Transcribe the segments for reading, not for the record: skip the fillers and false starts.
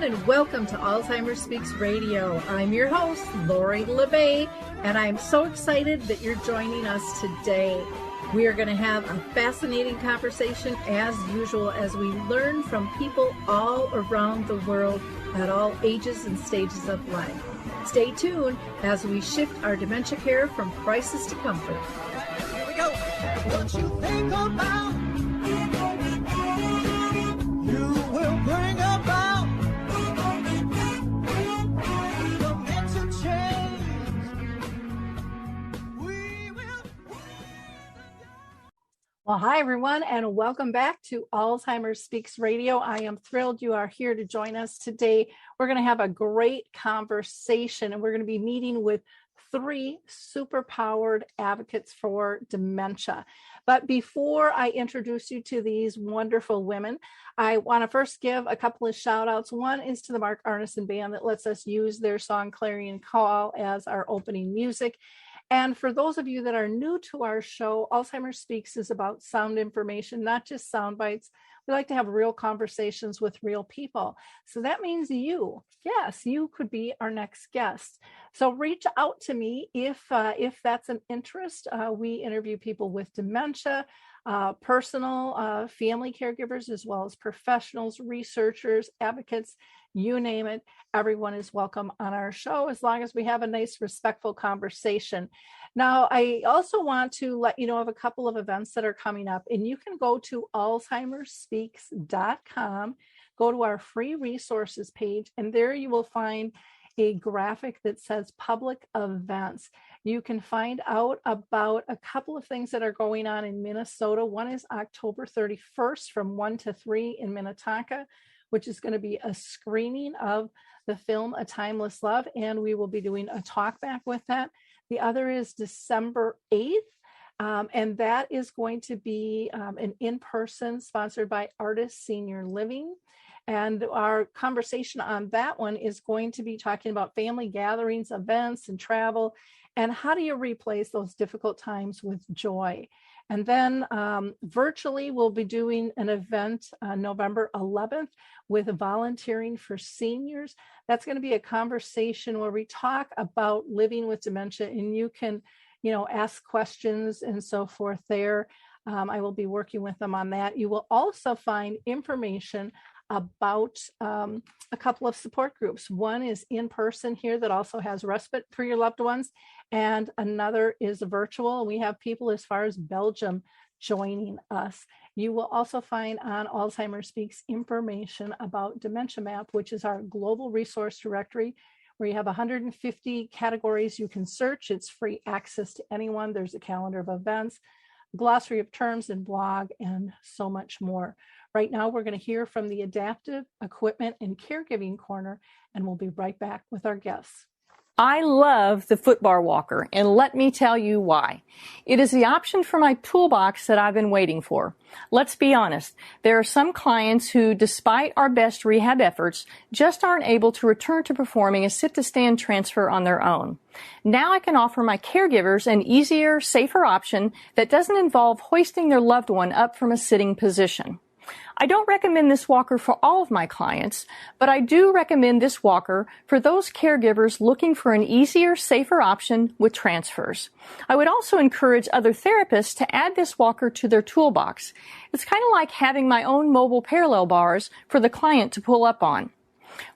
and welcome to Alzheimer Speaks Radio. I'm your host, Lori LeBay, and I'm so excited that you're joining us today. We are going to have a fascinating conversation as usual as we learn from people all around the world at all ages and stages of life. Stay tuned as we shift our dementia care from crisis to comfort. Here we go. What you think about, you will bring about the mental change. We will. Well, hi, everyone, and welcome back to Alzheimer Speaks Radio. I am thrilled you are here to join us today. We're going to have a great conversation, and we're going to be meeting with three super-powered advocates for dementia. But before I introduce you to these wonderful women, I want to first give a couple of shout-outs. One is to the Mark Arneson Band that lets us use their song Clarion Call as our opening music. And for those of you that are new to our show, Alzheimer Speaks is about sound information, not just sound bites. We like to have real conversations with real people. So that means you, yes, you could be our next guest. So reach out to me if that's an interest. We interview people with dementia, personal family caregivers, as well as professionals, researchers, advocates, you name it. Everyone is welcome on our show as long as we have a nice, respectful conversation. Now, I also want to let you know of a couple of events that are coming up, and you can go to alzheimerspeaks.com, go to our free resources page, and there you will find a graphic that says public events. You can find out about a couple of things that are going on in Minnesota. One is October 31st from 1 to 3 in Minnetonka, which is going to be a screening of the film A Timeless Love, and we will be doing a talk back with that. The other is December 8th, and that is going to be an in-person sponsored by Artis Senior Living. And our conversation on that one is going to be talking about family gatherings, events, and travel, and how do you replace those difficult times with joy. And then virtually, we'll be doing an event on November 11th with volunteering for seniors. That's going to be a conversation where we talk about living with dementia, and you can, ask questions and so forth there. I will be working with them on that. You will also find information about a couple of support groups. One is in person here that also has respite for your loved ones, and another is virtual. We have people as far as Belgium joining us. You will also find on Alzheimer Speaks information about Dementia Map, which is our global resource directory where you have 150 categories you can search. It's free access to anyone. There's a calendar of events, glossary of terms and blog, and so much more. Right now, we're going to hear from the Adaptive Equipment and Caregiving Corner, and we'll be right back with our guests. I love the footbar walker, and let me tell you why. It is the option for my toolbox that I've been waiting for. Let's be honest, there are some clients who, despite our best rehab efforts, just aren't able to return to performing a sit-to-stand transfer on their own. Now I can offer my caregivers an easier, safer option that doesn't involve hoisting their loved one up from a sitting position. I don't recommend this walker for all of my clients, but I do recommend this walker for those caregivers looking for an easier, safer option with transfers. I would also encourage other therapists to add this walker to their toolbox. It's kind of like having my own mobile parallel bars for the client to pull up on.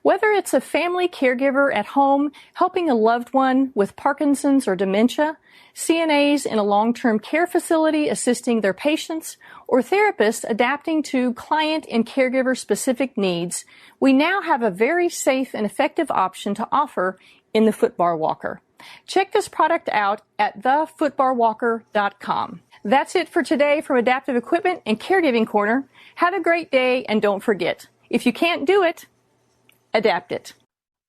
Whether it's a family caregiver at home helping a loved one with Parkinson's or dementia, CNAs in a long-term care facility assisting their patients, or therapists adapting to client and caregiver-specific needs, we now have a very safe and effective option to offer in the footbar walker. Check this product out at thefootbarwalker.com. That's it for today from Adaptive Equipment and Caregiving Corner. Have a great day, and don't forget, if you can't do it, adapt it.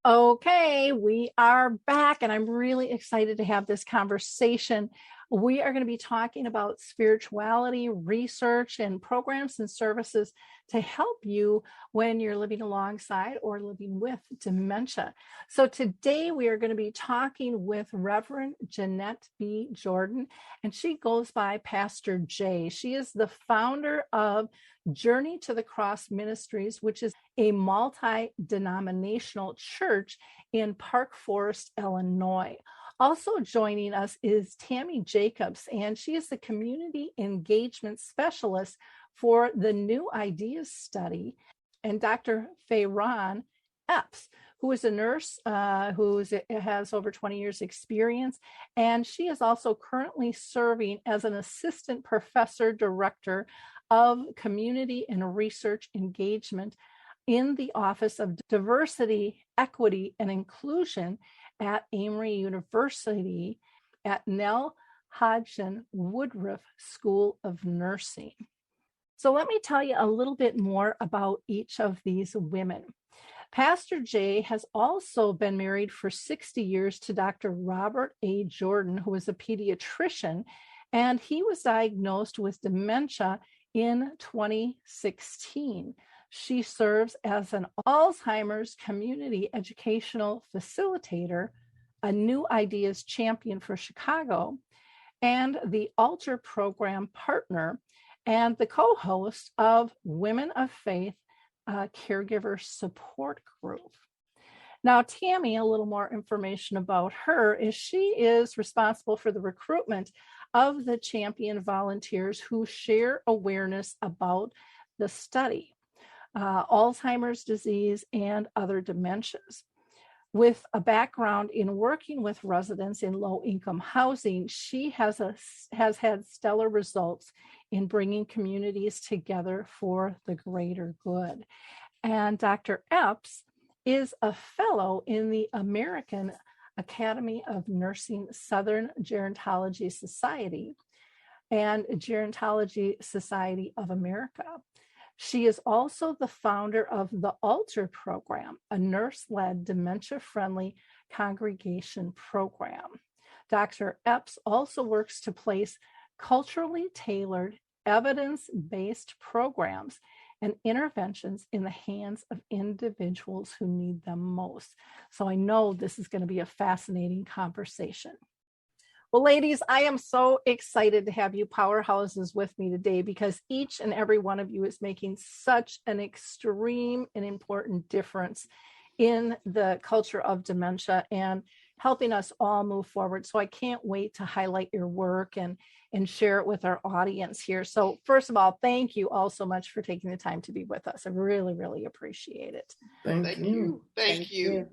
Okay, we are back, and I'm really excited to have this conversation. We are going to be talking about spirituality, research, and programs and services to help you when you're living alongside or living with dementia. So today we are going to be talking with Reverend Jeanette B. Jordan, and she goes by Pastor J. She is the founder of Journey to the Cross Ministries, which is a multi-denominational church in Park Forest, Illinois. Also joining us is Tammy Jacobs, and she is the community engagement specialist for the New Ideas Study, and Dr. Fayron Epps, who is a nurse who has over 20 years experience, and she is also currently serving as an assistant professor director of community and research engagement in the Office of Diversity, Equity, and Inclusion at Emory University at Nell Hodgson Woodruff School of Nursing. So let me tell you a little bit more about each of these women. Pastor J has also been married for 60 years to Dr. Robert A. Jordan, who is a pediatrician, and he was diagnosed with dementia in 2016. She serves as an Alzheimer's community educational facilitator, a New Ideas champion for Chicago, and the Altar program partner, and the co-host of Women of Faith Caregiver Support Group. Now, Tammy, a little more information about her is she is responsible for the recruitment of the champion volunteers who share awareness about the study. Alzheimer's disease, and other dementias. With a background in working with residents in low-income housing, she has had stellar results in bringing communities together for the greater good. And Dr. Epps is a fellow in the American Academy of Nursing Southern Gerontology Society and Gerontology Society of America. She is also the founder of the Altar program, a nurse-led dementia-friendly congregation program. Dr. Epps also works to place culturally tailored, evidence-based programs and interventions in the hands of individuals who need them most. So I know this is going to be a fascinating conversation. Well, ladies, I am so excited to have you powerhouses with me today because each and every one of you is making such an extreme and important difference in the culture of dementia and helping us all move forward. So I can't wait to highlight your work and share it with our audience here. So first of all, thank you all so much for taking the time to be with us. I really, really appreciate it. Thank you. Thank you.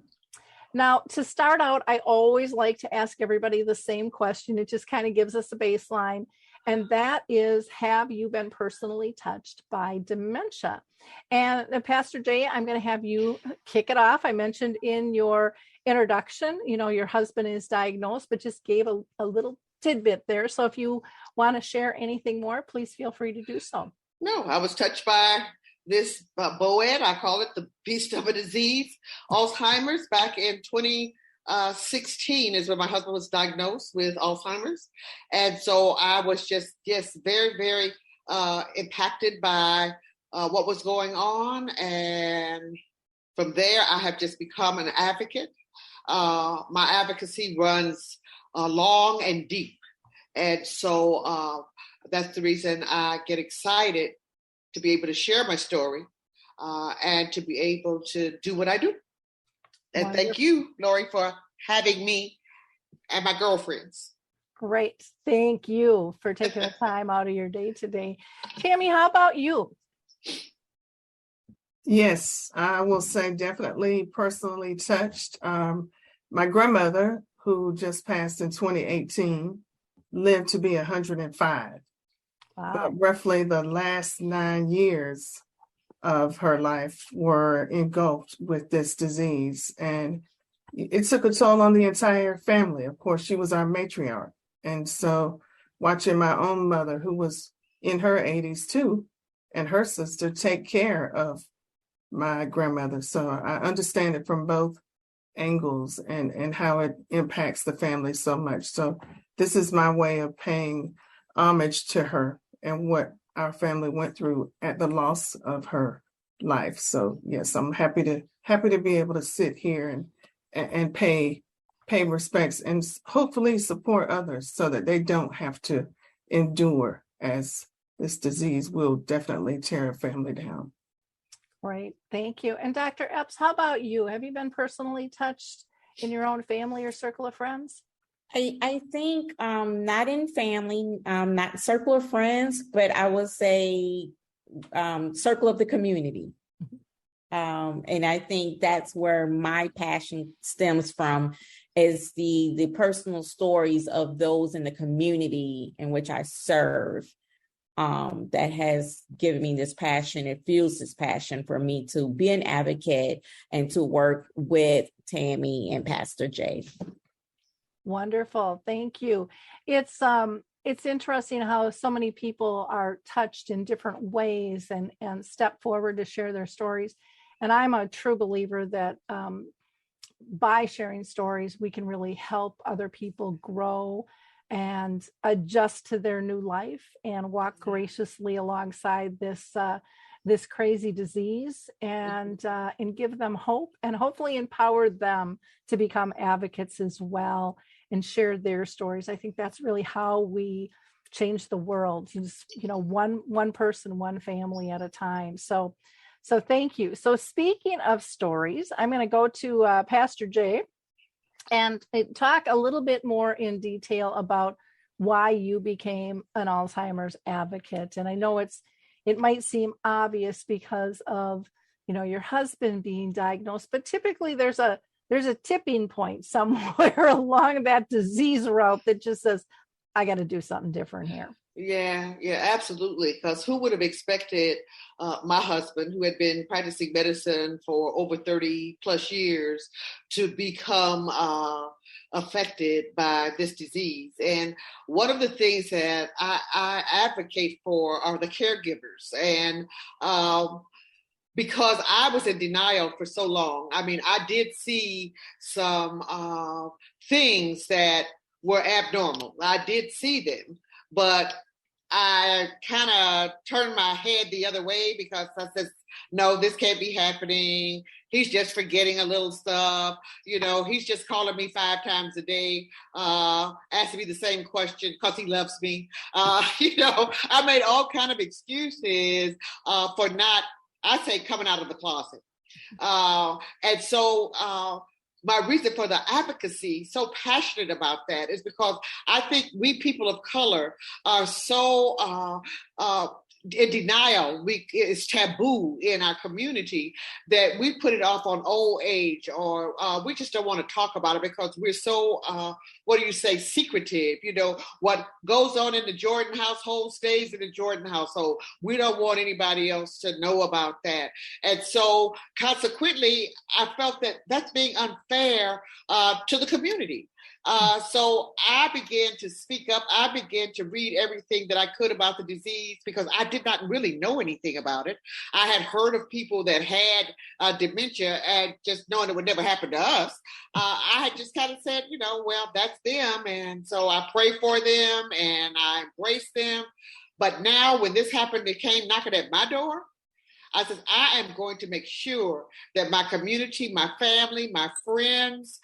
Now, to start out, I always like to ask everybody the same question. It just kind of gives us a baseline. And that is, have you been personally touched by dementia? And Pastor Jay, I'm going to have you kick it off. I mentioned in your introduction, your husband is diagnosed, but just gave a little tidbit there. So if you want to share anything more, please feel free to do so. No, I was touched by this BOED, I call it the beast of a disease, Alzheimer's, back in 2016 is when my husband was diagnosed with Alzheimer's. And so I was just very, very impacted by what was going on. And from there, I have just become an advocate. My advocacy runs long and deep. And so that's the reason I get excited to be able to share my story and to be able to do what I do. And Wonderful. Thank you, Lori, for having me and my girlfriends. Great. Thank you for taking the time out of your day today. Tammy, how about you? Yes, I will say definitely personally touched. My grandmother, who just passed in 2018, lived to be 105. Wow. But roughly the last 9 years of her life were engulfed with this disease. And it took a toll on the entire family. Of course, she was our matriarch. And so watching my own mother, who was in her 80s too, and her sister take care of my grandmother. So I understand it from both angles and how it impacts the family so much. So this is my way of paying homage to her and what our family went through at the loss of her life. So yes, I'm happy to be able to sit here and pay respects and hopefully support others so that they don't have to endure, as this disease will definitely tear a family down. Right. Thank you. And Dr. Epps, how about you? Have you been personally touched in your own family or circle of friends? I think not in family, not circle of friends, but I would say circle of the community. And I think that's where my passion stems from, is the personal stories of those in the community in which I serve. That has given me this passion. It fuels this passion for me to be an advocate and to work with Tammy and Pastor Jay. Wonderful. Thank you. It's interesting how so many people are touched in different ways and step forward to share their stories. And I'm a true believer that by sharing stories, we can really help other people grow and adjust to their new life and walk graciously alongside this crazy disease and give them hope and hopefully empower them to become advocates as well and share their stories. I think that's really how we change the world, just, one person, one family at a time. So thank you. So speaking of stories, I'm going to go to Pastor Jay and talk a little bit more in detail about why you became an Alzheimer's advocate. And I know it might seem obvious because of, your husband being diagnosed, but typically there's a tipping point somewhere along that disease route that just says, I got to do something different here. Yeah, absolutely. Because who would have expected my husband, who had been practicing medicine for over 30 plus years, to become affected by this disease? And one of the things that I advocate for are the caregivers. And because I was in denial for so long, I did see some things that were abnormal. I did see them. But I kind of turned my head the other way because I said, no, this can't be happening. He's just forgetting a little stuff. He's just calling me 5 times a day, asking me the same question because he loves me. I made all kind of excuses for not, I say, coming out of the closet. And so my reason for the advocacy, so passionate about that, is because I think we people of color are so in denial. It's taboo in our community that we put it off on old age, or we just don't want to talk about it because we're so, secretive. What goes on in the Jordan household stays in the Jordan household. We don't want anybody else to know about that. And so consequently, I felt that that's being unfair to the community. So I began to speak up. I began to read everything that I could about the disease because I did not really know anything about it. I had heard of people that had dementia, and just knowing it would never happen to us, I had just kind of said, well, that's them. And so I pray for them and I embrace them. But now when this happened, it came knocking at my door. I said, I am going to make sure that my community, my family, my friends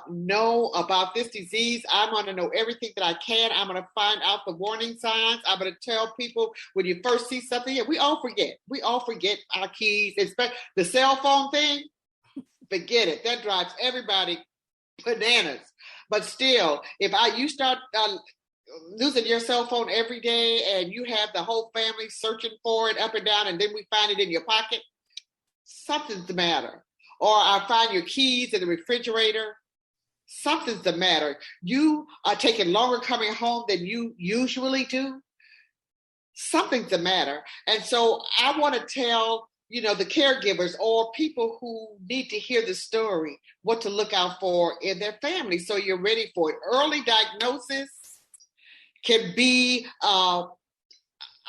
know about this disease. I'm going to know everything that I can. I'm going to find out the warning signs. I'm going to tell people when you first see something, we all forget. We all forget our keys. Especially the cell phone thing, forget it. That drives everybody bananas. But still, if you start losing your cell phone every day and you have the whole family searching for it up and down, and then we find it in your pocket, something's the matter. Or I find your keys in the refrigerator, something's the matter. You are taking longer coming home than you usually do, something's the matter. And so I want to tell the caregivers or people who need to hear the story what to look out for in their family so you're ready for it. Early diagnosis can be a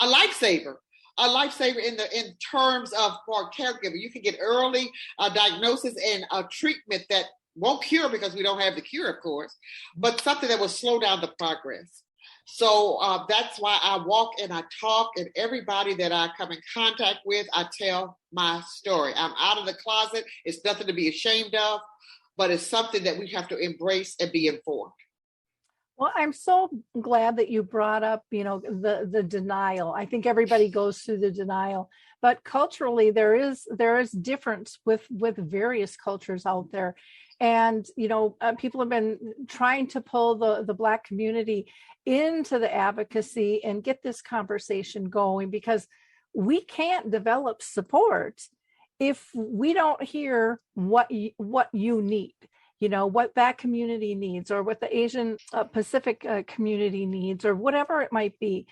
lifesaver in terms of for a caregiver. You can get early diagnosis and a treatment that won't cure because we don't have the cure, of course, but something that will slow down the progress. So that's why I walk and I talk, and everybody that I come in contact with, I tell my story. I'm out of the closet. It's nothing to be ashamed of, but it's something that we have to embrace and be informed. Well, I'm so glad that you brought up, the denial. I think everybody goes through the denial, but culturally there is difference with various cultures out there. And, people have been trying to pull the Black community into the advocacy and get this conversation going, because we can't develop support if we don't hear what you need. What that community needs, or what the Asian Pacific community needs, or whatever it might be.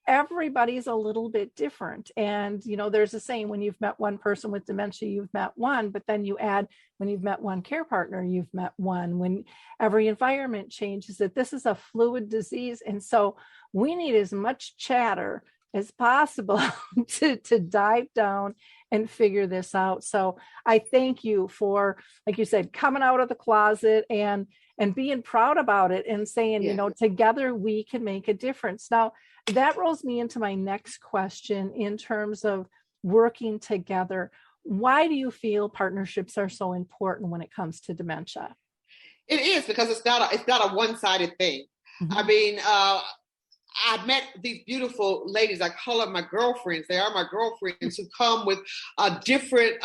Everybody's a little bit different. And, there's a saying, when you've met one person with dementia, you've met one, but then you add, when you've met one care partner, you've met one. When every environment changes, that this is a fluid disease. And so we need as much chatter as possible to dive down and figure this out. So I thank you for, like you said, coming out of the closet and being proud about it, and saying, together we can make a difference. Now, that rolls me into my next question in terms of working together. Why do you feel partnerships are so important when it comes to dementia? It is, because it's not a one-sided thing. Mm-hmm. I mean, I met these beautiful ladies. I call them my girlfriends. They are my girlfriends, who come with a different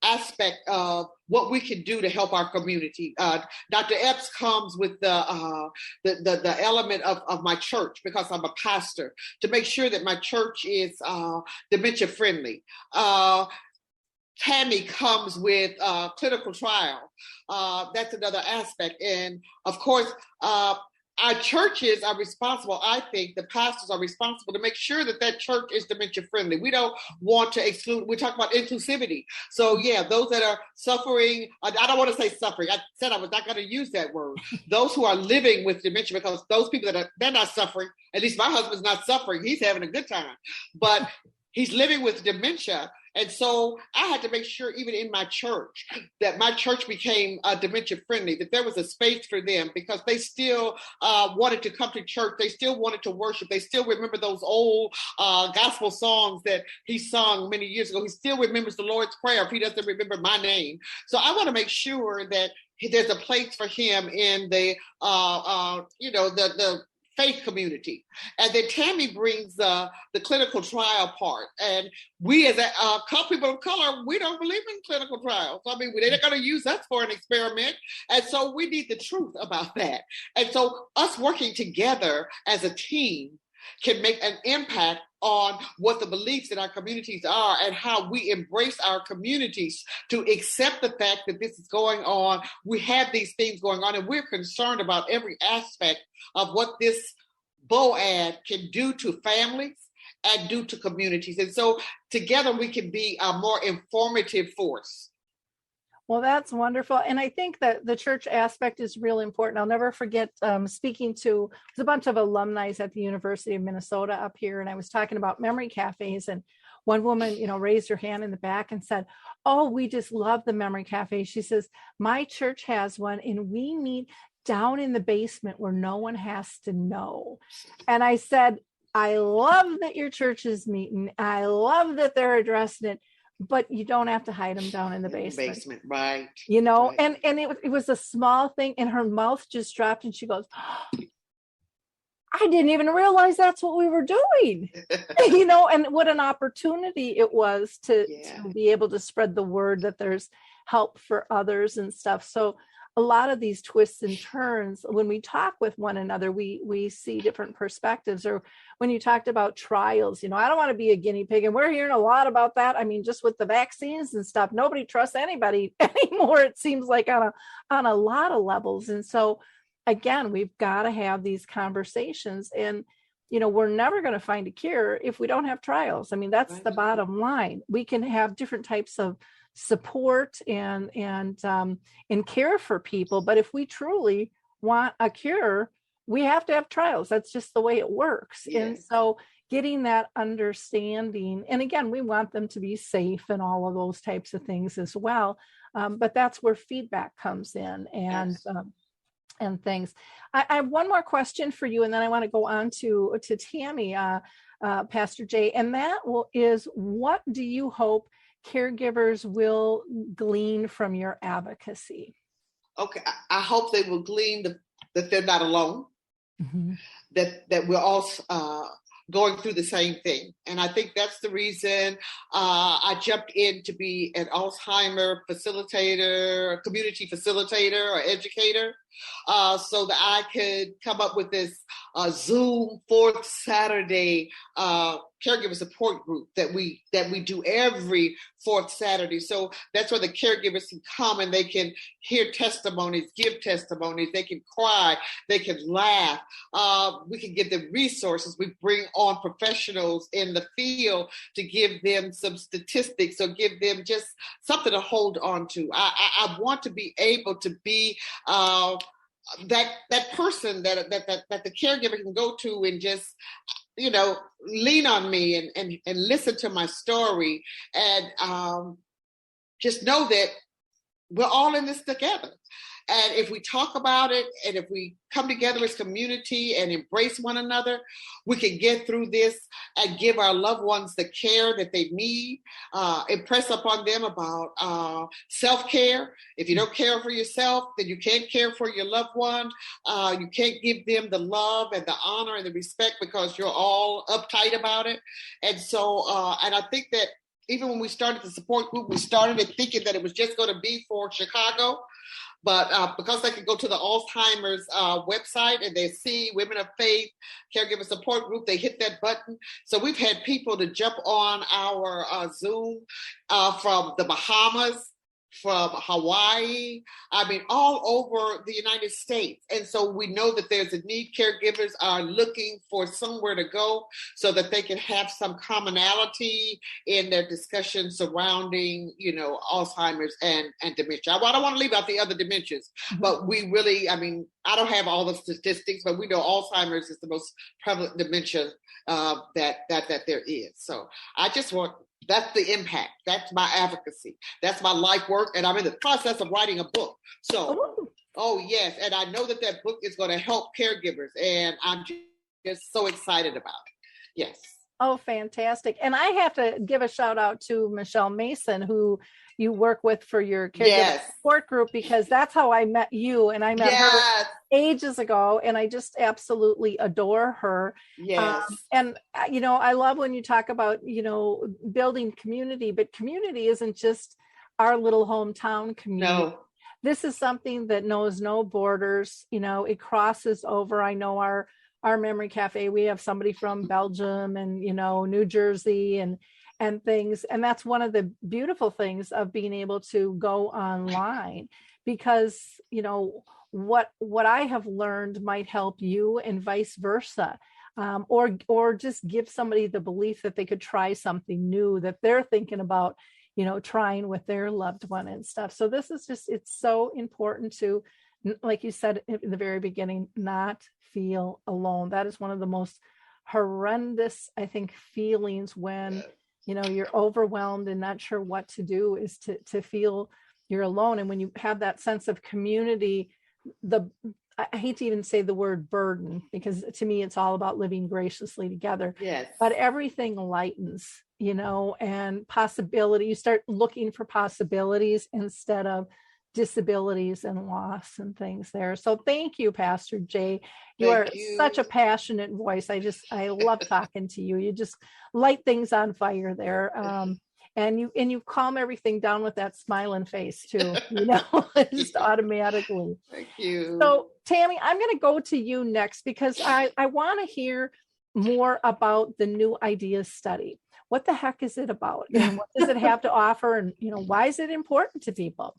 aspect of what we can do to help our community. Dr. Epps comes with the element of my church, because I'm a pastor, to make sure that my church is dementia-friendly. Tammy comes with clinical trial. That's another aspect. And of course, our churches are responsible. I think the pastors are responsible to make sure that church is dementia friendly. We don't want to exclude. We talk about inclusivity. So those that are suffering, I don't want to say suffering. I said I was not going to use that word. Those who are living with dementia, because those people they're not suffering. At least my husband's not suffering. He's having a good time, but he's living with dementia. And so I had to make sure, even in my church, that my church became dementia friendly, that there was a space for them, because they still wanted to come to church. They still wanted to worship. They still remember those old gospel songs that he sung many years ago. He still remembers the Lord's Prayer if he doesn't remember my name. So I want to make sure that there's a place for him in the faith community. And then Tammy brings the clinical trial part. And we, as people of color, we don't believe in clinical trials. I mean, they're not going to use us for an experiment. And so we need the truth about that. And so us working together as a team can make an impact on what the beliefs in our communities are, and how we embrace our communities to accept the fact that this is going on. We have these things going on, and we're concerned about every aspect of what this BOAD can do to families and do to communities. And so together we can be a more informative force. Well, that's wonderful. And I think that the church aspect is really important. I'll never forget speaking to a bunch of alumni at the University of Minnesota up here. And I was talking about memory cafes. And one woman, raised her hand in the back and said, "Oh, we just love the memory cafe." She says, "My church has one, and we meet down in the basement where no one has to know." And I said, "I love that your church is meeting. I love that they're addressing it. But you don't have to hide them down in the basement." Right. Right. And it was a small thing, and her mouth just dropped, and she goes, "I didn't even realize that's what we were doing." And what an opportunity it was to be able to spread the word that there's help for others and stuff. So a lot of these twists and turns, when we talk with one another, we see different perspectives. Or when you talked about trials, I don't want to be a guinea pig. And we're hearing a lot about that. I mean, just with the vaccines and stuff, nobody trusts anybody anymore, it seems like, on a lot of levels. And so, again, we've got to have these conversations. And, we're never going to find a cure if we don't have trials. I mean, that's the bottom line. We can have different types of support and care for people, but if we truly want a cure, we have to have trials. That's just the way it works. Yes. And so getting that understanding, and again, we want them to be safe and all of those types of things as well, but that's where feedback comes in. And and things. I have one more question for you, and then I want to go on to Tammy, Pastor Jay, and that is, what do you hope caregivers will glean from your advocacy? Okay, I hope they will glean that they're not alone, Mm-hmm. that we're all going through the same thing. And I think that's the reason I jumped in to be an Alzheimer facilitator, community facilitator or educator, so that I could come up with this Zoom fourth Saturday caregiver support group that we do every fourth Saturday. So that's where the caregivers can come and they can hear testimonies, give testimonies, they can cry, they can laugh. We can give them resources. We bring on professionals in the field to give them some statistics or give them just something to hold on to. I want to be able to be that person that the caregiver can go to and just, lean on me and listen to my story and just know that we're all in this together. And if we talk about it and if we come together as community and embrace one another, we can get through this and give our loved ones the care that they need, impress upon them about self-care. If you don't care for yourself, then you can't care for your loved one. You can't give them the love and the honor and the respect because you're all uptight about it. And so, and I think that even when we started the support group, we started it thinking that it was just going to be for Chicago. But because they can go to the Alzheimer's website and they see Women of Faith Caregiver Support Group, they hit that button. So we've had people to jump on our Zoom from the Bahamas, from Hawaii, all over the United States. And so we know that there's a need. Caregivers are looking for somewhere to go so that they can have some commonality in their discussion surrounding, Alzheimer's and dementia. I don't want to leave out the other dementias, but we really, I don't have all the statistics, but we know Alzheimer's is the most prevalent dementia that there is. So I just want, that's the impact. That's my advocacy. That's my life work. And I'm in the process of writing a book. So, yes. And I know that book is going to help caregivers. And I'm just so excited about it. Yes. Oh, fantastic. And I have to give a shout out to Michelle Mason, who you work with for your caregiver support group, because that's how I met you. And I met her ages ago, and I just absolutely adore her. Yes. And, I love when you talk about, building community, but community isn't just our little hometown community. No. This is something that knows no borders. It crosses over. I know our memory cafe, we have somebody from Belgium and, New Jersey and things. And that's one of the beautiful things of being able to go online, because, what I have learned might help you and vice versa. Or just give somebody the belief that they could try something new that they're thinking about, trying with their loved one and stuff. So this is it's so important to, like you said in the very beginning, not feel alone. That is one of the most horrendous, I think, feelings when, you're overwhelmed and not sure what to do, is to feel you're alone. And when you have that sense of community, I hate to even say the word burden, because to me, it's all about living graciously together. Yes. But everything lightens, and possibility. You start looking for possibilities instead of disabilities and loss and things there. So thank you, Pastor Jay. You are such a passionate voice. I love talking to you. You just light things on fire there. And you calm everything down with that smiling face too, just automatically. Thank you. So Tammy, I'm going to go to you next, because I want to hear more about the New Ideas study. What the heck is it about? And what does it have to offer? And, why is it important to people?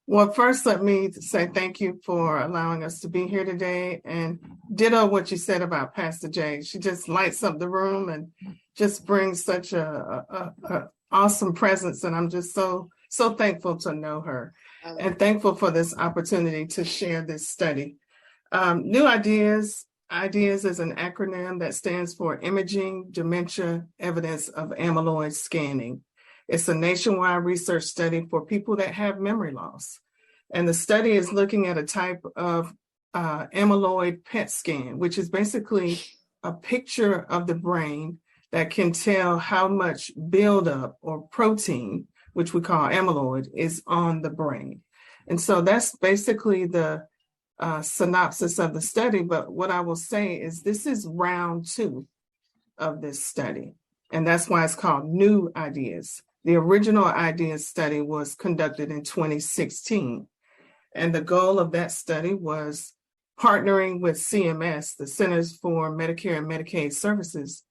Well, first, let me say thank you for allowing us to be here today, and ditto what you said about Pastor Jay. She just lights up the room and just brings such a awesome presence. And I'm just so thankful to know her and thankful for this opportunity to share this study. New Ideas is an acronym that stands for Imaging Dementia Evidence of Amyloid Scanning. It's a nationwide research study for people that have memory loss. And the study is looking at a type of amyloid PET scan, which is basically a picture of the brain that can tell how much buildup or protein, which we call amyloid, is on the brain. And so that's basically the synopsis of the study. But what I will say is this is round 2 of this study. And that's why it's called New Ideas. The original Ideas study was conducted in 2016. And the goal of that study was partnering with CMS, the Centers for Medicare and Medicaid Services,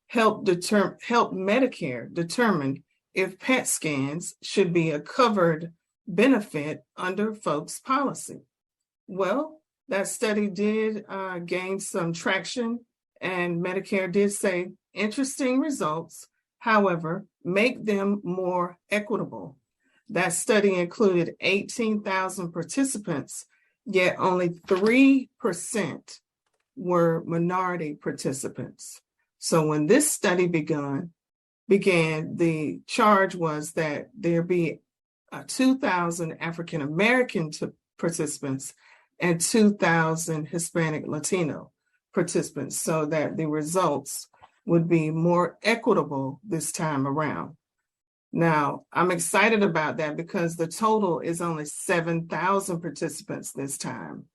help Medicare determine if PET scans should be a covered benefit under folks' policy. Well, that study did gain some traction, and Medicare did say interesting results, however, make them more equitable. That study included 18,000 participants, yet only 3% were minority participants. So when this study began, the charge was that there be 2,000 African American participants and 2,000 Hispanic Latino participants, so that the results would be more equitable this time around. Now, I'm excited about that because the total is only 7,000 participants this time.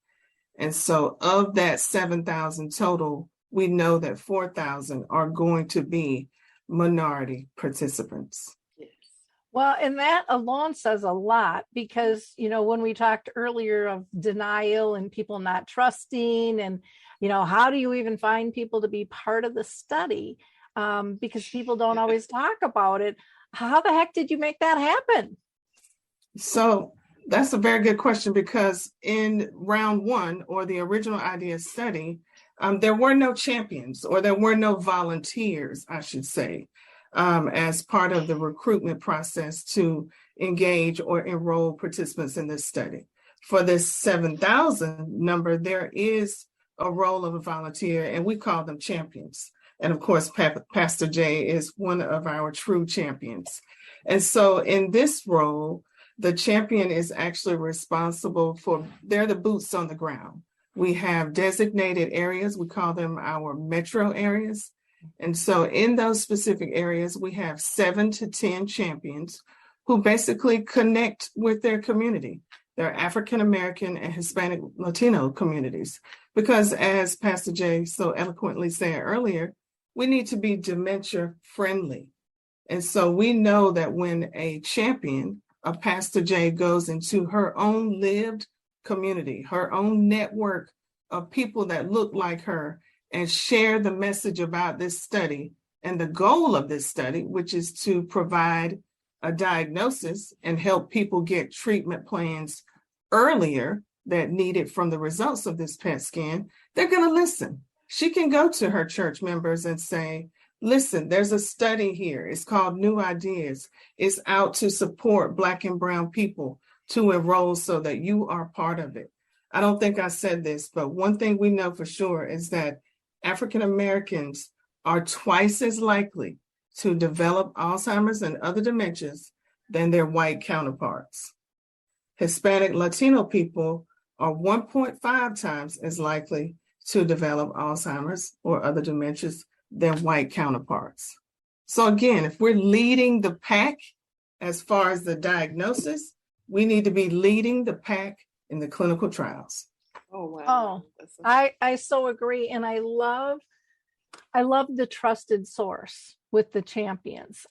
And so of that 7,000 total, we know that 4,000 are going to be minority participants. Well, and that alone says a lot because, when we talked earlier of denial and people not trusting and, how do you even find people to be part of the study? Because people don't always talk about it. How the heck did you make that happen? So that's a very good question, because in round 1, or the original idea study, there were no champions, or there were no volunteers, I should say, as part of the recruitment process to engage or enroll participants in this study. For this 7,000 number, there is a role of a volunteer, and we call them champions. And of course, Pastor Jay is one of our true champions. And so in this role, the champion is actually responsible they're the boots on the ground. We have designated areas, we call them our metro areas. And so in those specific areas, we have 7 to 10 champions who basically connect with their community, their African American and Hispanic Latino communities. Because as Pastor Jay so eloquently said earlier, we need to be dementia friendly. And so we know that when a champion, a Pastor Jay, goes into her own lived community, her own network of people that look like her, and share the message about this study and the goal of this study, which is to provide a diagnosis and help people get treatment plans earlier that needed from the results of this PET scan, they're going to listen. She can go to her church members and say, listen, there's a study here. It's called New Ideas. It's out to support Black and Brown people to enroll so that you are part of it. I don't think I said this, but one thing we know for sure is that African Americans are twice as likely to develop Alzheimer's and other dementias than their white counterparts. Hispanic Latino people are 1.5 times as likely to develop Alzheimer's or other dementias than white counterparts. So again, if we're leading the pack as far as the diagnosis, we need to be leading the pack in the clinical trials. Oh, wow. I so agree. And I love the trusted source with the champions.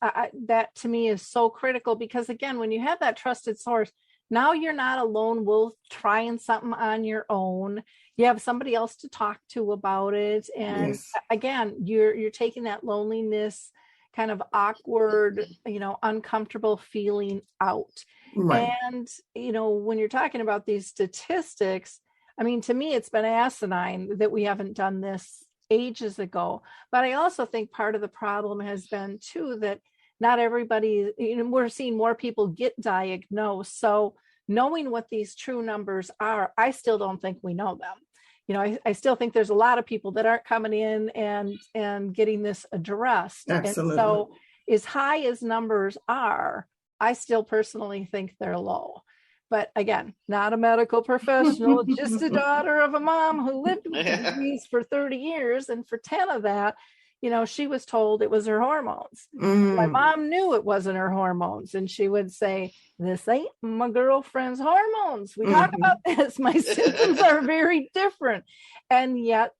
That to me is so critical, because again, when you have that trusted source, now you're not a lone wolf trying something on your own. You have somebody else to talk to about it. And Yes. Again, you're taking that loneliness, kind of awkward, uncomfortable feeling out. Right. And, when you're talking about these statistics, I mean, to me, it's been asinine that we haven't done this ages ago. But I also think part of the problem has been, too, that not everybody, we're seeing more people get diagnosed. So knowing what these true numbers are, I still don't think we know them. I still think there's a lot of people that aren't coming in and getting this addressed. Absolutely. And so as high as numbers are, I still personally think they're low. but again, not a medical professional, just a daughter of a mom who lived with the disease for 30 years. And for 10 of that, she was told it was her hormones. My mom knew it wasn't her hormones. And she would say, this ain't my girlfriend's hormones. We talk about this. My symptoms are very different. And yet,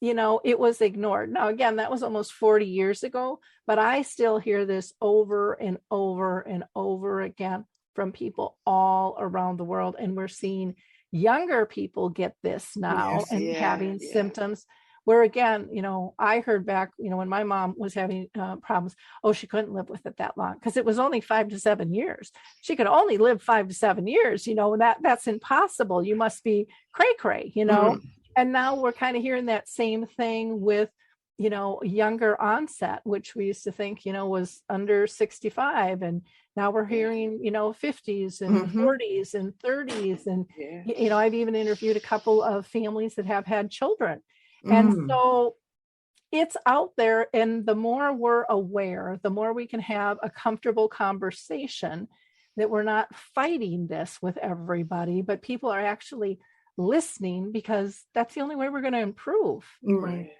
it was ignored. Now, again, that was almost 40 years ago, but I still hear this over and over and over again from people all around the world. And we're seeing younger people get this now having symptoms where, again, I heard back, when my mom was having problems, she couldn't live with it that long because it was only 5 to 7 years. She could only live 5 to 7 years, and that's impossible. You must be cray-cray, And now we're kind of hearing that same thing with, younger onset, which we used to think, was under 65. And now we're hearing, 50s and 40s and 30s. And, I've even interviewed a couple of families that have had children. And so it's out there. And the more we're aware, the more we can have a comfortable conversation that we're not fighting this with everybody, but people are actually listening because that's the only way we're going to improve. Right.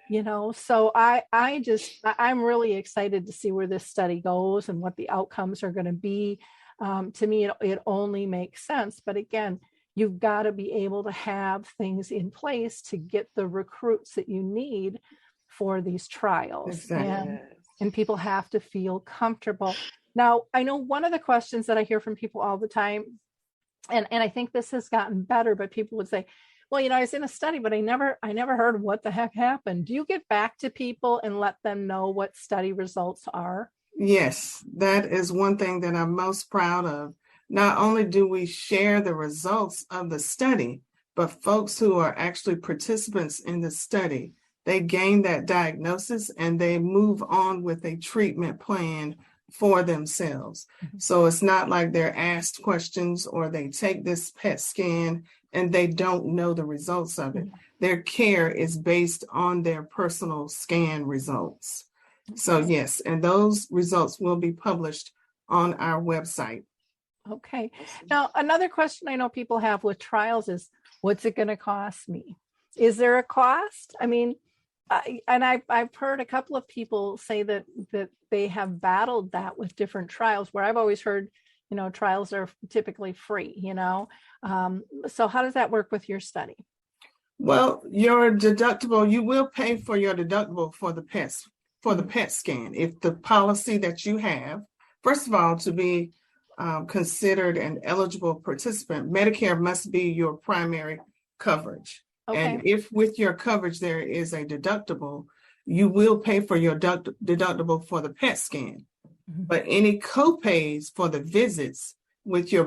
So I'm really excited to see where this study goes and what the outcomes are going to be. To me, it only makes sense. But again, you've got to be able to have things in place to get the recruits that you need for these trials. Exactly. And people have to feel comfortable. Now, I know one of the questions that I hear from people all the time, and I think this has gotten better, but people would say, well, I was in a study, but I never heard what the heck happened. Do you get back to people and let them know what study results are? Yes, that is one thing that I'm most proud of. Not only do we share the results of the study, but folks who are actually participants in the study, they gain that diagnosis and they move on with a treatment plan for themselves. So it's not like they're asked questions or they take this PET scan and they don't know the results of it. Their care is based on their personal scan results. So yes, and those results will be published on our website. Okay. Now, another question I know people have with trials is, what's it going to cost me? Is there a cost? I mean, I've heard a couple of people say that they have battled that with different trials, where I've always heard, trials are typically free, So how does that work with your study? Well, your deductible, you will pay for your deductible for the PET scan. If the policy that you have, first of all, to be considered an eligible participant, Medicare must be your primary coverage. Okay. And if with your coverage there is a deductible, you will pay for your deductible for the PET scan. But any copays for the visits with your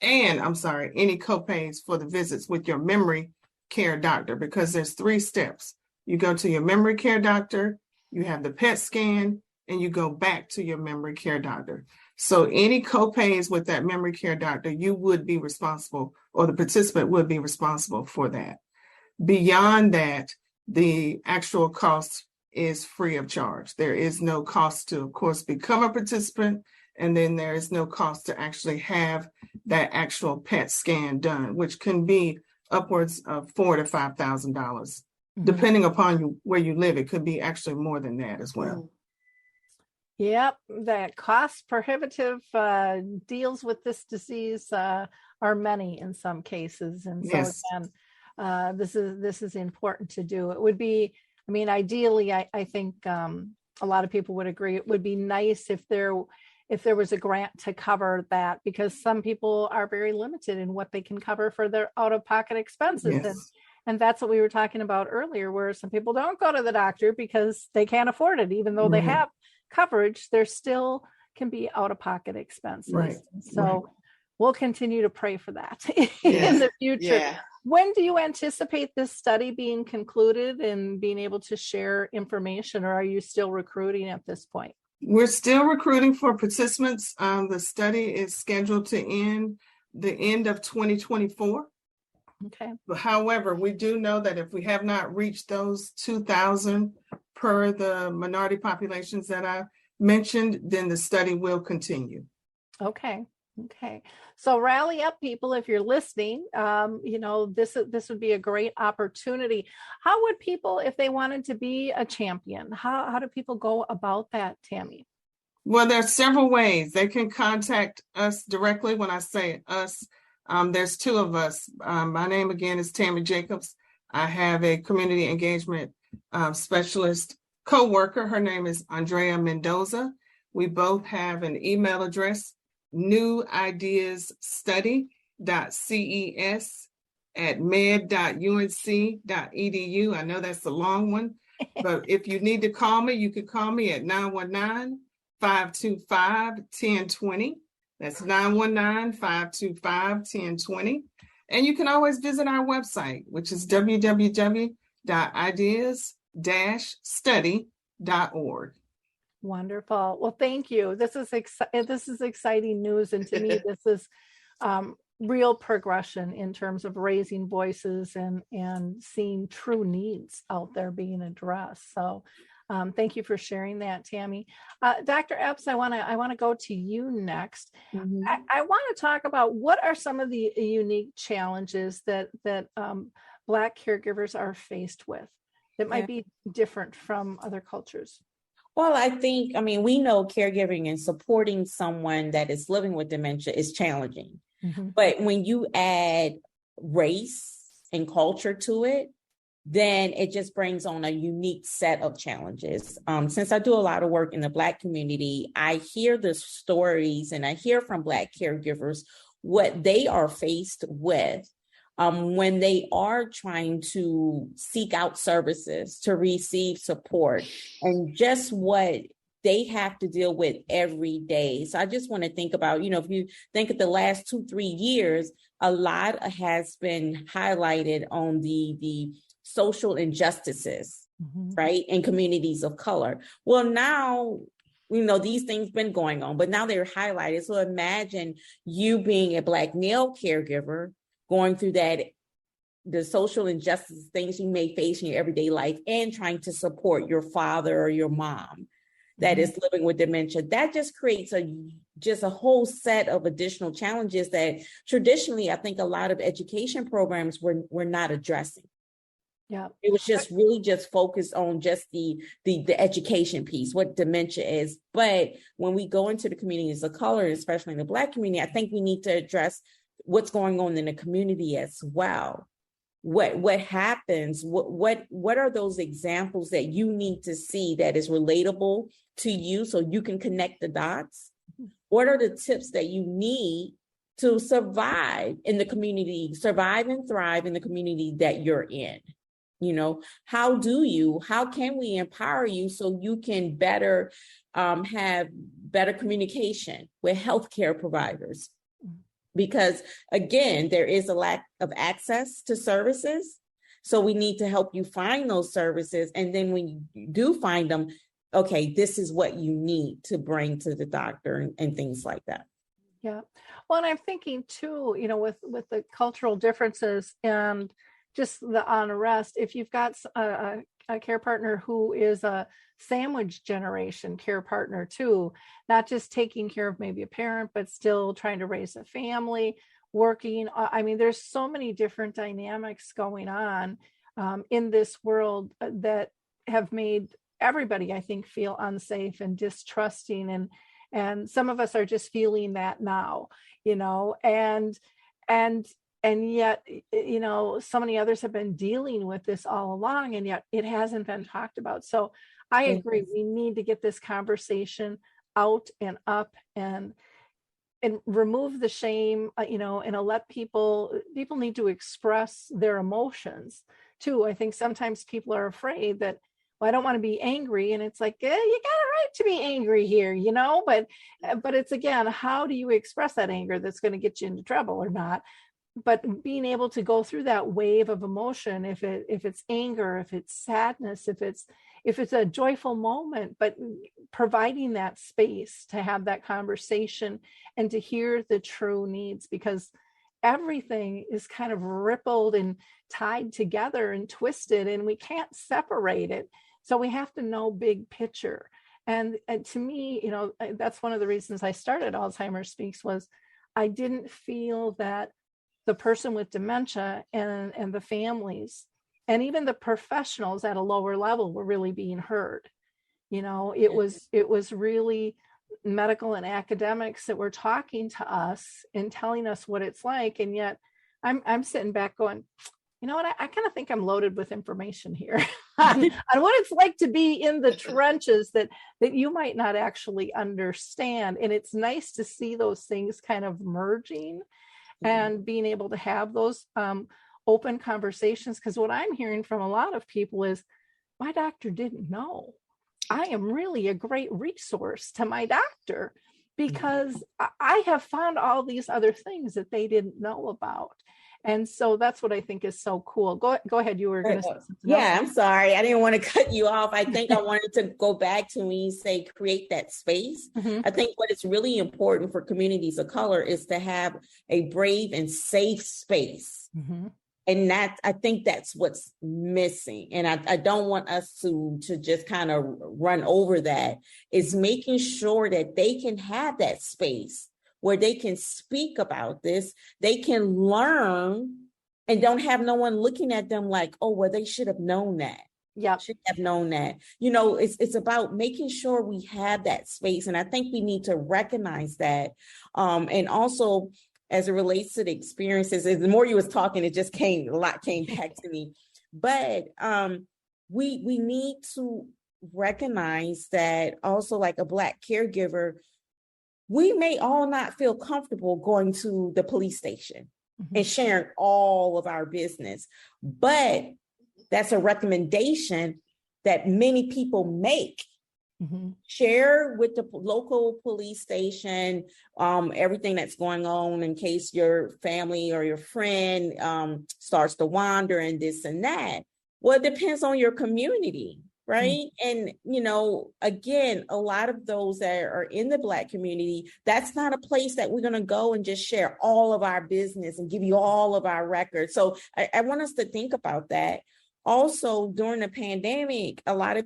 any copays for the visits with your memory care doctor, because there's 3 steps. You go to your memory care doctor, you have the PET scan, and you go back to your memory care doctor. So any copays with that memory care doctor, you would be responsible, or the participant would be responsible for that. Beyond that, the actual cost is free of charge. There is no cost to, of course, become a participant, and then there is no cost to actually have that actual PET scan done, which can be upwards of $4,000 to $5,000. Depending upon where you live, it could be actually more than that as well. Yep, that cost prohibitive deals with this disease are many in some cases, and so again, this is important to do. It would be, ideally, I think a lot of people would agree. It would be nice if there was a grant to cover that, because some people are very limited in what they can cover for their out-of-pocket expenses. Yes. And that's what we were talking about earlier, where some people don't go to the doctor because they can't afford it, even though they have coverage. There still can be out-of-pocket expenses. Right. So we'll continue to pray for that in the future. Yeah. When do you anticipate this study being concluded and being able to share information, or are you still recruiting at this point? We're still recruiting for participants. The study is scheduled to end the end of 2024. Okay. However, we do know that if we have not reached those 2,000 per the minority populations that I mentioned, then the study will continue. Okay. Okay. So rally up, people, if you're listening. This would be a great opportunity. How would people, if they wanted to be a champion, how do people go about that, Tammy? Well, there's several ways. They can contact us directly. When I say us, there's two of us. My name again is Tammy Jacobs. I have a community engagement specialist co-worker. Her name is Andrea Mendoza. We both have an email address, newideasstudy.ces@med.unc.edu. I know that's a long one, but if you need to call me, you can call me at 919-525-1020. That's 919-525-1020. And you can always visit our website, which is www.ideas-study.org. Wonderful. Well, thank you. This is exciting news, and to me, this is real progression in terms of raising voices and seeing true needs out there being addressed. So, thank you for sharing that, Tammy. Dr. Epps, I want to go to you next. Mhm. I want to talk about what are some of the unique challenges that Black caregivers are faced with that might be different from other cultures. Well, I mean, we know caregiving and supporting someone that is living with dementia is challenging. Mm-hmm. But when you add race and culture to it, then it just brings on a unique set of challenges. Since I do a lot of work in the Black community, I hear the stories and I hear from Black caregivers what they are faced with when they are trying to seek out services to receive support, and just what they have to deal with every day. So I just want to think about, if you think of the last 2-3 years, a lot has been highlighted on the social injustices, Mm-hmm. right, in communities of color. Well, now, these things been going on, but now they're highlighted. So imagine you being a Black male caregiver going through the social injustice things you may face in your everyday life, and trying to support your father or your mom that is living with dementia. That just creates a whole set of additional challenges that traditionally, I think a lot of education programs were not addressing. Yeah. It was just really just focused on just the education piece, what dementia is. But when we go into the communities of color, especially in the Black community, I think we need to address what's going on in the community as well. What happens? What are those examples that you need to see that is relatable to you so you can connect the dots? What are the tips that you need to survive in the community, survive and thrive in the community that you're in? How can we empower you so you can better have better communication with healthcare providers? Because again, there is a lack of access to services. So we need to help you find those services. And then when you do find them, okay, this is what you need to bring to the doctor and things like that. Yeah. Well, and I'm thinking too, with the cultural differences and just the unrest, if you've got a care partner who is a sandwich generation care partner too, not just taking care of maybe a parent, but still trying to raise a family, working. I mean, there's so many different dynamics going on in this world that have made everybody, I think, feel unsafe and distrusting. And some of us are just feeling that now, and yet, so many others have been dealing with this all along, and yet it hasn't been talked about. So I agree. We need to get this conversation out and up and remove the shame, and let people need to express their emotions too. I think sometimes people are afraid that, well, I don't want to be angry. And it's like, you got a right to be angry here, but it's, again, how do you express that anger that's going to get you into trouble or not? But being able to go through that wave of emotion, if it's anger, if it's sadness, if it's a joyful moment, but providing that space to have that conversation and to hear the true needs, because everything is kind of rippled and tied together and twisted, and we can't separate it. So we have to know big picture. And to me, that's one of the reasons I started Alzheimer Speaks, was I didn't feel that the person with dementia and the families and even the professionals at a lower level were really being heard. It was really medical and academics that were talking to us and telling us what it's like. And yet I'm sitting back going, you know what, I kind of think I'm loaded with information here on what it's like to be in the trenches that you might not actually understand. And it's nice to see those things kind of merging and being able to have those open conversations. Because what I'm hearing from a lot of people is, my doctor didn't know. I am really a great resource to my doctor because I have found all these other things that they didn't know about. And so that's what I think is so cool. Go ahead. You were going to say something else. I'm sorry. I didn't want to cut you off. I think I wanted to go back to when you say create that space. I think what is really important for communities of color is to have a brave and safe space. And I think that's what's missing. And I don't want us to just kind of run over that. Is making sure that they can have that space where they can speak about this, they can learn, and don't have no one looking at them like, oh, well, they should have known that. Yeah, should have known that. It's about making sure we have that space. And I think we need to recognize that. And also, as it relates to the experiences, the more you was talking, a lot came back to me. But we need to recognize that also, like a Black caregiver, we may all not feel comfortable going to the police station and sharing all of our business, but that's a recommendation that many people make. Share with the local police station everything that's going on in case your family or your friend starts to wander and this and that. Well, it depends on your community, right? And, again, a lot of those that are in the Black community, that's not a place that we're going to go and just share all of our business and give you all of our records. So I want us to think about that. Also, during the pandemic, a lot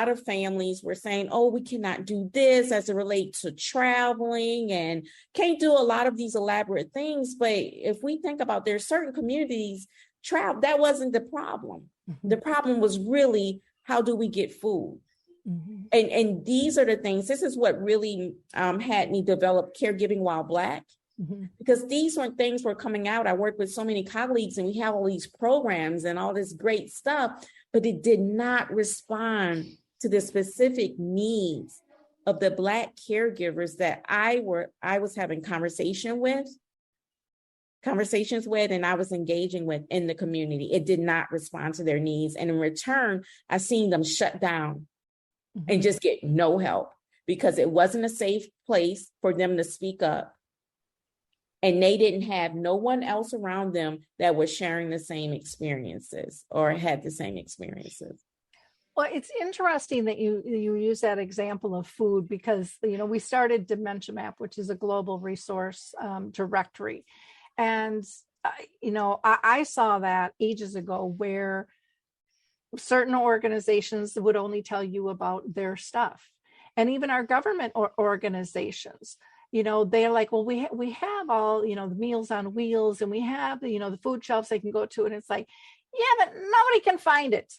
of families were saying, oh, we cannot do this as it relates to traveling and can't do a lot of these elaborate things. But if we think about, there's certain communities, travel, that wasn't the problem. The problem was really, how do we get food? And these are the things, this is what really had me develop Caregiving While Black, because these weren't things were coming out. I worked with so many colleagues and we have all these programs and all this great stuff, but it did not respond to the specific needs of the Black caregivers that I was having conversations with and I was engaging with in the community. It did not respond to their needs. And in return, I seen them shut down and just get no help because it wasn't a safe place for them to speak up. And they didn't have no one else around them that was sharing the same experiences or had the same experiences. Well, it's interesting that you use that example of food because, we started Dementia Map, which is a global resource directory. And, I saw that ages ago where certain organizations would only tell you about their stuff. And even our government organizations, they're like, well, we have all, the Meals on Wheels and we have, the food shelves they can go to. And it's like, yeah, but nobody can find it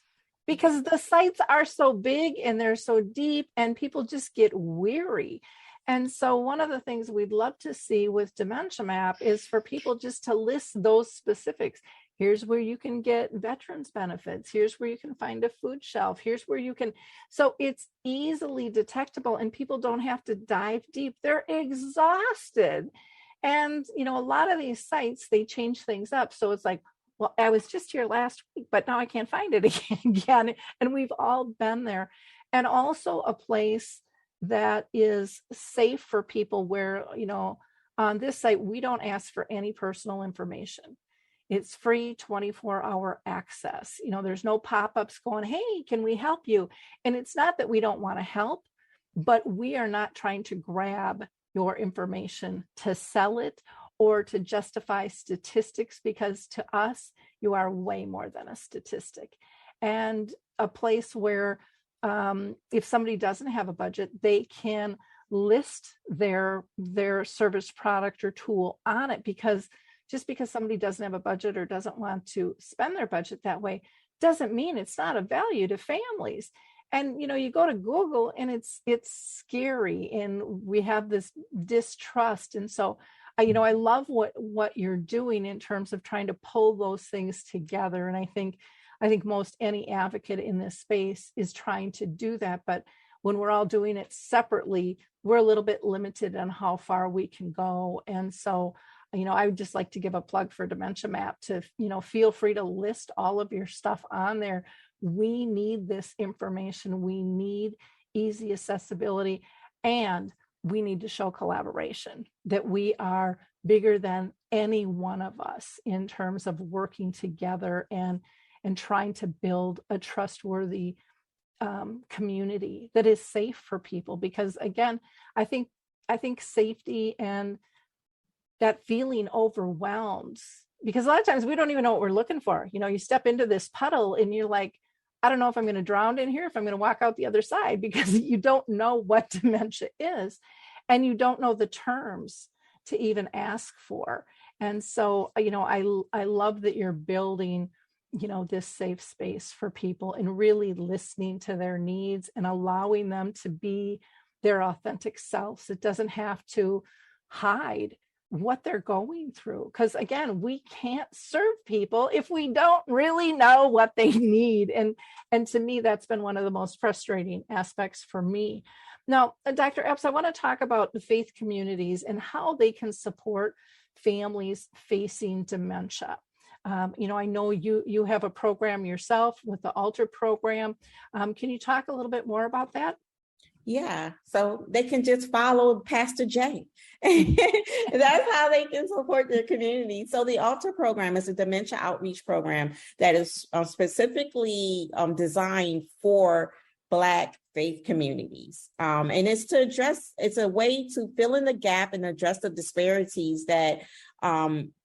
because the sites are so big and they're so deep and people just get weary. And so one of the things we'd love to see with Dementia Map is for people just to list those specifics. Here's where you can get veterans benefits. Here's where you can find a food shelf. Here's where you can. So it's easily detectable and people don't have to dive deep. They're exhausted. And, a lot of these sites, they change things up. So it's like, well, I was just here last week, but now I can't find it again. And we've all been there. And also a place that is safe for people where, on this site, we don't ask for any personal information. It's free 24-hour access. There's no pop-ups going, hey, can we help you? And it's not that we don't want to help, but we are not trying to grab your information to sell it or to justify statistics, because to us, you are way more than a statistic. And a place where if somebody doesn't have a budget, they can list their service, product, or tool on it, because just because somebody doesn't have a budget or doesn't want to spend their budget that way doesn't mean it's not of value to families. And, you go to Google and it's scary, and we have this distrust. And so, I love what you're doing in terms of trying to pull those things together. And I think most any advocate in this space is trying to do that. But when we're all doing it separately, we're a little bit limited on how far we can go. And so, I would just like to give a plug for Dementia Map to, feel free to list all of your stuff on there. We need this information. We need easy accessibility, and we need to show collaboration, that we are bigger than any one of us in terms of working together and trying to build a trustworthy community that is safe for people. Because again, I think safety and that feeling overwhelmed, because a lot of times we don't even know what we're looking for. You step into this puddle and you're like, I don't know if I'm going to drown in here, if I'm going to walk out the other side, because you don't know what dementia is, and you don't know the terms to even ask for. And so, I love that you're building, this safe space for people and really listening to their needs and allowing them to be their authentic selves. It doesn't have to hide what they're going through, because again, we can't serve people if we don't really know what they need. And to me, that's been one of the most frustrating aspects for me. Now, Dr. Epps, I want to talk about the faith communities and how they can support families facing dementia. I know you have a program yourself with the Alter program. Can you talk a little bit more about that? Yeah, so they can just follow Pastor J. That's how they can support their community. So the Alter program is a dementia outreach program that is specifically designed for Black faith communities. And it's a way to fill in the gap and address the disparities that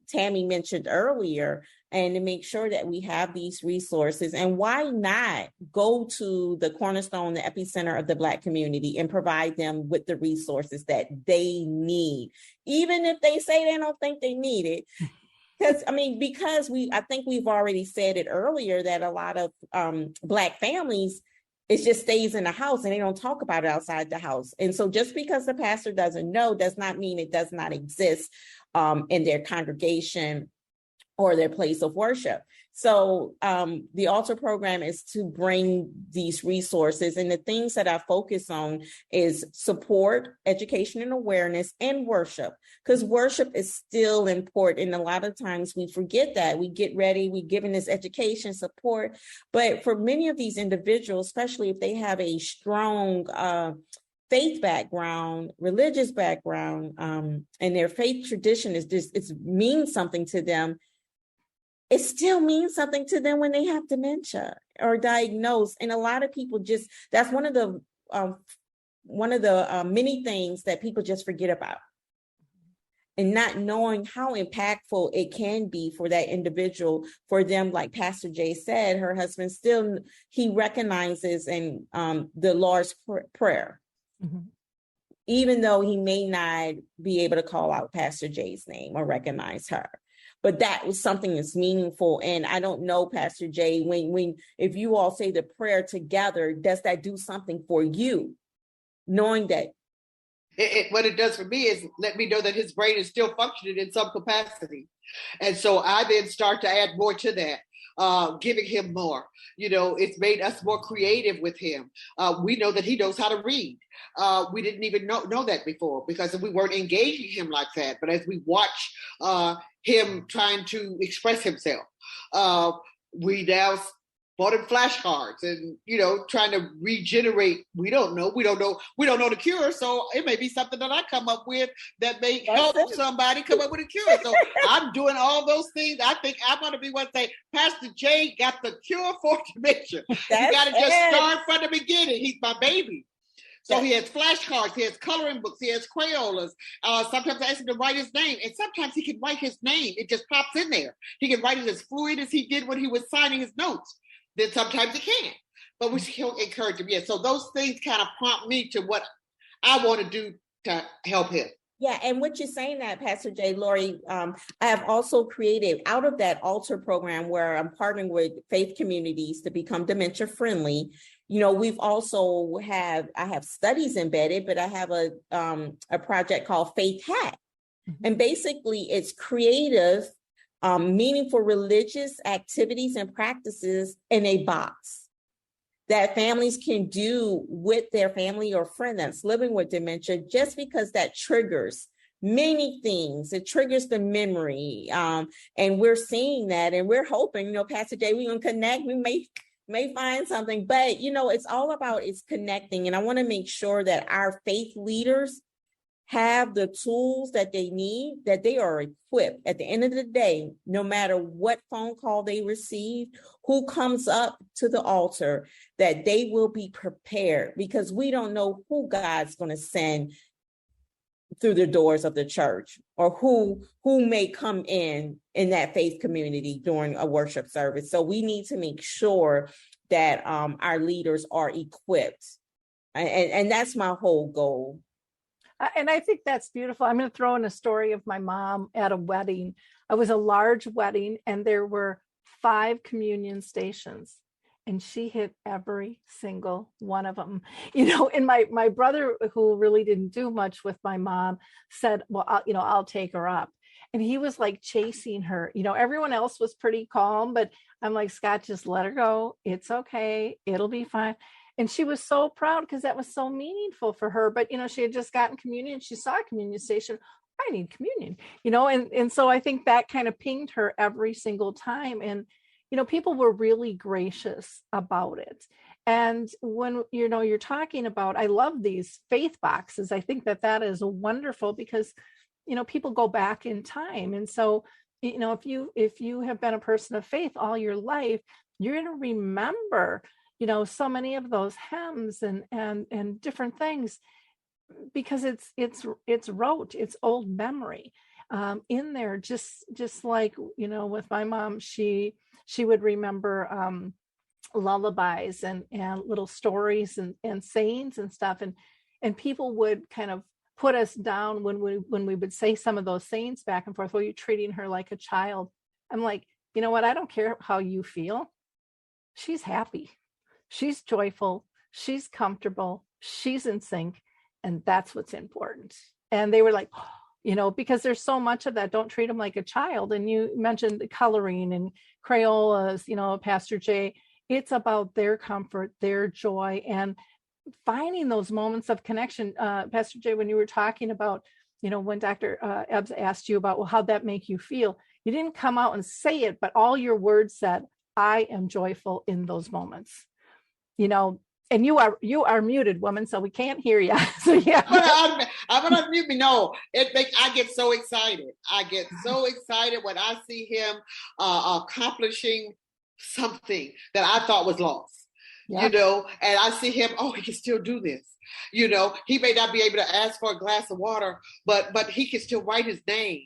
Tammy mentioned earlier, and to make sure that we have these resources. And why not go to the cornerstone, the epicenter of the Black community, and provide them with the resources that they need, even if they say they don't think they need it. Because I think we've already said it earlier that a lot of Black families, it just stays in the house and they don't talk about it outside the house. And so just because the pastor doesn't know does not mean it does not exist in their congregation or their place of worship. So the Alter program is to bring these resources, and the things that I focus on is support, education and awareness, and worship, because worship is still important. And a lot of times we forget that. We get ready, we're given this education support, but for many of these individuals, especially if they have a strong faith background, religious background, and their faith tradition it means something to them. It still means something to them when they have dementia or diagnosed. And a lot of people that's one of the many things that people just forget about, and not knowing how impactful it can be for that individual, for them. Like Pastor Jay said, her husband he recognizes in the Lord's Prayer, even though he may not be able to call out Pastor Jay's name or recognize her. But that was something that's meaningful. And I don't know, Pastor Jay, if you all say the prayer together, does that do something for you? Knowing that what it does for me is let me know that his brain is still functioning in some capacity. And so I then start to add more to that, giving him more. It's made us more creative with him. We know that he knows how to read. We didn't even know that before because we weren't engaging him like that. But as we watch him trying to express himself, we now bought him flashcards and, trying to regenerate. We don't know the cure. So it may be something that I come up with that may help somebody come up with a cure. So I'm doing all those things. I think I'm going to be one say, Pastor Jay got the cure for dementia. You got to just start from the beginning. He's my baby. So he has flashcards, he has coloring books, he has Crayolas. Sometimes I ask him to write his name, and sometimes he can write his name. It just pops in there. He can write it as fluid as he did when he was signing his notes. Then sometimes he can't. But we still encourage him. Yeah. So those things kind of prompt me to what I want to do to help him. Yeah, and what you're saying that, Pastor Jay, Lori, I have also created out of that altar program where I'm partnering with faith communities to become dementia-friendly. You know, we've also I have studies embedded, but I have a project called Faith Hack. And basically it's creative, meaningful religious activities and practices in a box that families can do with their family or friend that's living with dementia, just because that triggers many things. It triggers the memory. And we're seeing that, and we're hoping, Pastor Jay, we're going to connect. We may find something, but, it's all about it's connecting. And I want to make sure that our faith leaders have the tools that they need, that they are equipped at the end of the day, no matter what phone call they receive, who comes up to the altar, that they will be prepared, because we don't know who God's going to send through the doors of the church, or who may come in that faith community during a worship service. So we need to make sure that our leaders are equipped. And that's my whole goal. And I think that's beautiful. I'm going to throw in a story of my mom at a wedding. It was a large wedding, and there were 5 communion stations, and she hit every single one of them. And my brother, who really didn't do much with my mom, said, well, I'll take her up. And he was like chasing her. Everyone else was pretty calm, but I'm like, Scott, just let her go. It's okay. It'll be fine. And she was so proud, because that was so meaningful for her. But, she had just gotten communion. She saw a communion station. I need communion, and so I think that kind of pinged her every single time. And, people were really gracious about it. And when, you're talking about, I love these faith boxes. I think that is wonderful, because, people go back in time. And so, if you have been a person of faith all your life, you're going to remember so many of those hymns and different things, because it's rote, it's old memory in there. Just like, with my mom, she would remember lullabies and little stories and sayings and stuff. And people would kind of put us down when we would say some of those sayings back and forth. Well, you're treating her like a child. I'm like, you know what? I don't care how you feel. She's happy. She's joyful, she's comfortable, she's in sync, and that's what's important. And they were like, because there's so much of that. Don't treat them like a child. And you mentioned the coloring and Crayolas, Pastor Jay. It's about their comfort, their joy, and finding those moments of connection. Pastor Jay, when you were talking about, when Dr. Epps asked you about, well, how'd that make you feel? You didn't come out and say it, but all your words said, I am joyful in those moments. And you are muted, woman, so we can't hear you. So yeah, I'm gonna unmute me. No, I get so excited. I get so excited when I see him accomplishing something that I thought was lost. Yeah. And I see him. Oh, he can still do this. He may not be able to ask for a glass of water, but he can still write his name.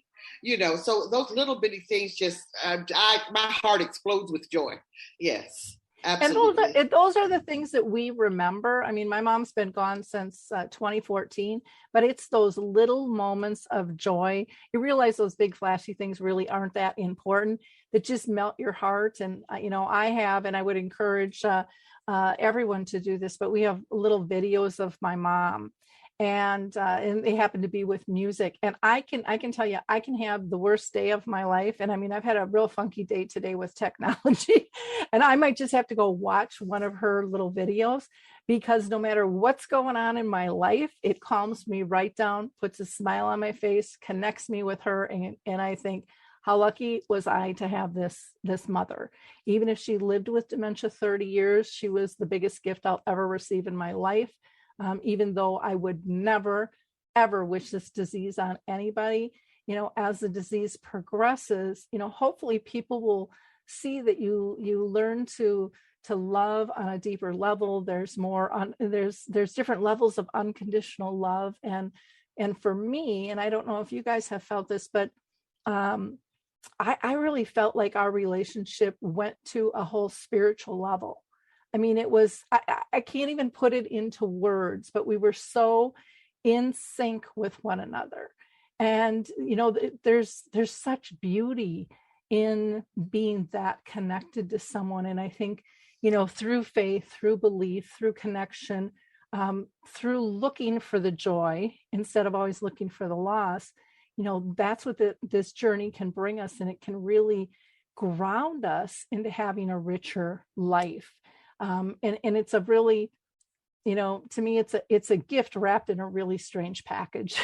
So those little bitty things just, my heart explodes with joy. Yes. Absolutely. And those are the things that we remember. I mean, my mom's been gone since 2014, but it's those little moments of joy. You realize those big flashy things really aren't that important, that just melt your heart. And, I have, and I would encourage everyone to do this, but we have little videos of my mom, and they happen to be with music. And I can tell you, I can have the worst day of my life. And I mean, I've had a real funky day today with technology, and I might just have to go watch one of her little videos, because no matter what's going on in my life, it calms me right down, puts a smile on my face, connects me with her. And I think, how lucky was I to have this mother? Even if she lived with dementia 30 years, she was the biggest gift I'll ever receive in my life. Even though I would never, ever wish this disease on anybody, as the disease progresses, hopefully people will see that you learn to love on a deeper level. There's there's different levels of unconditional love. And for me, and I don't know if you guys have felt this, but I really felt like our relationship went to a whole spiritual level. I mean, it was, I can't even put it into words, but we were so in sync with one another. And, there's such beauty in being that connected to someone. And I think, through faith, through belief, through connection, through looking for the joy instead of always looking for the loss, that's what this journey can bring us. And it can really ground us into having a richer life. And it's a really, to me, it's a gift wrapped in a really strange package.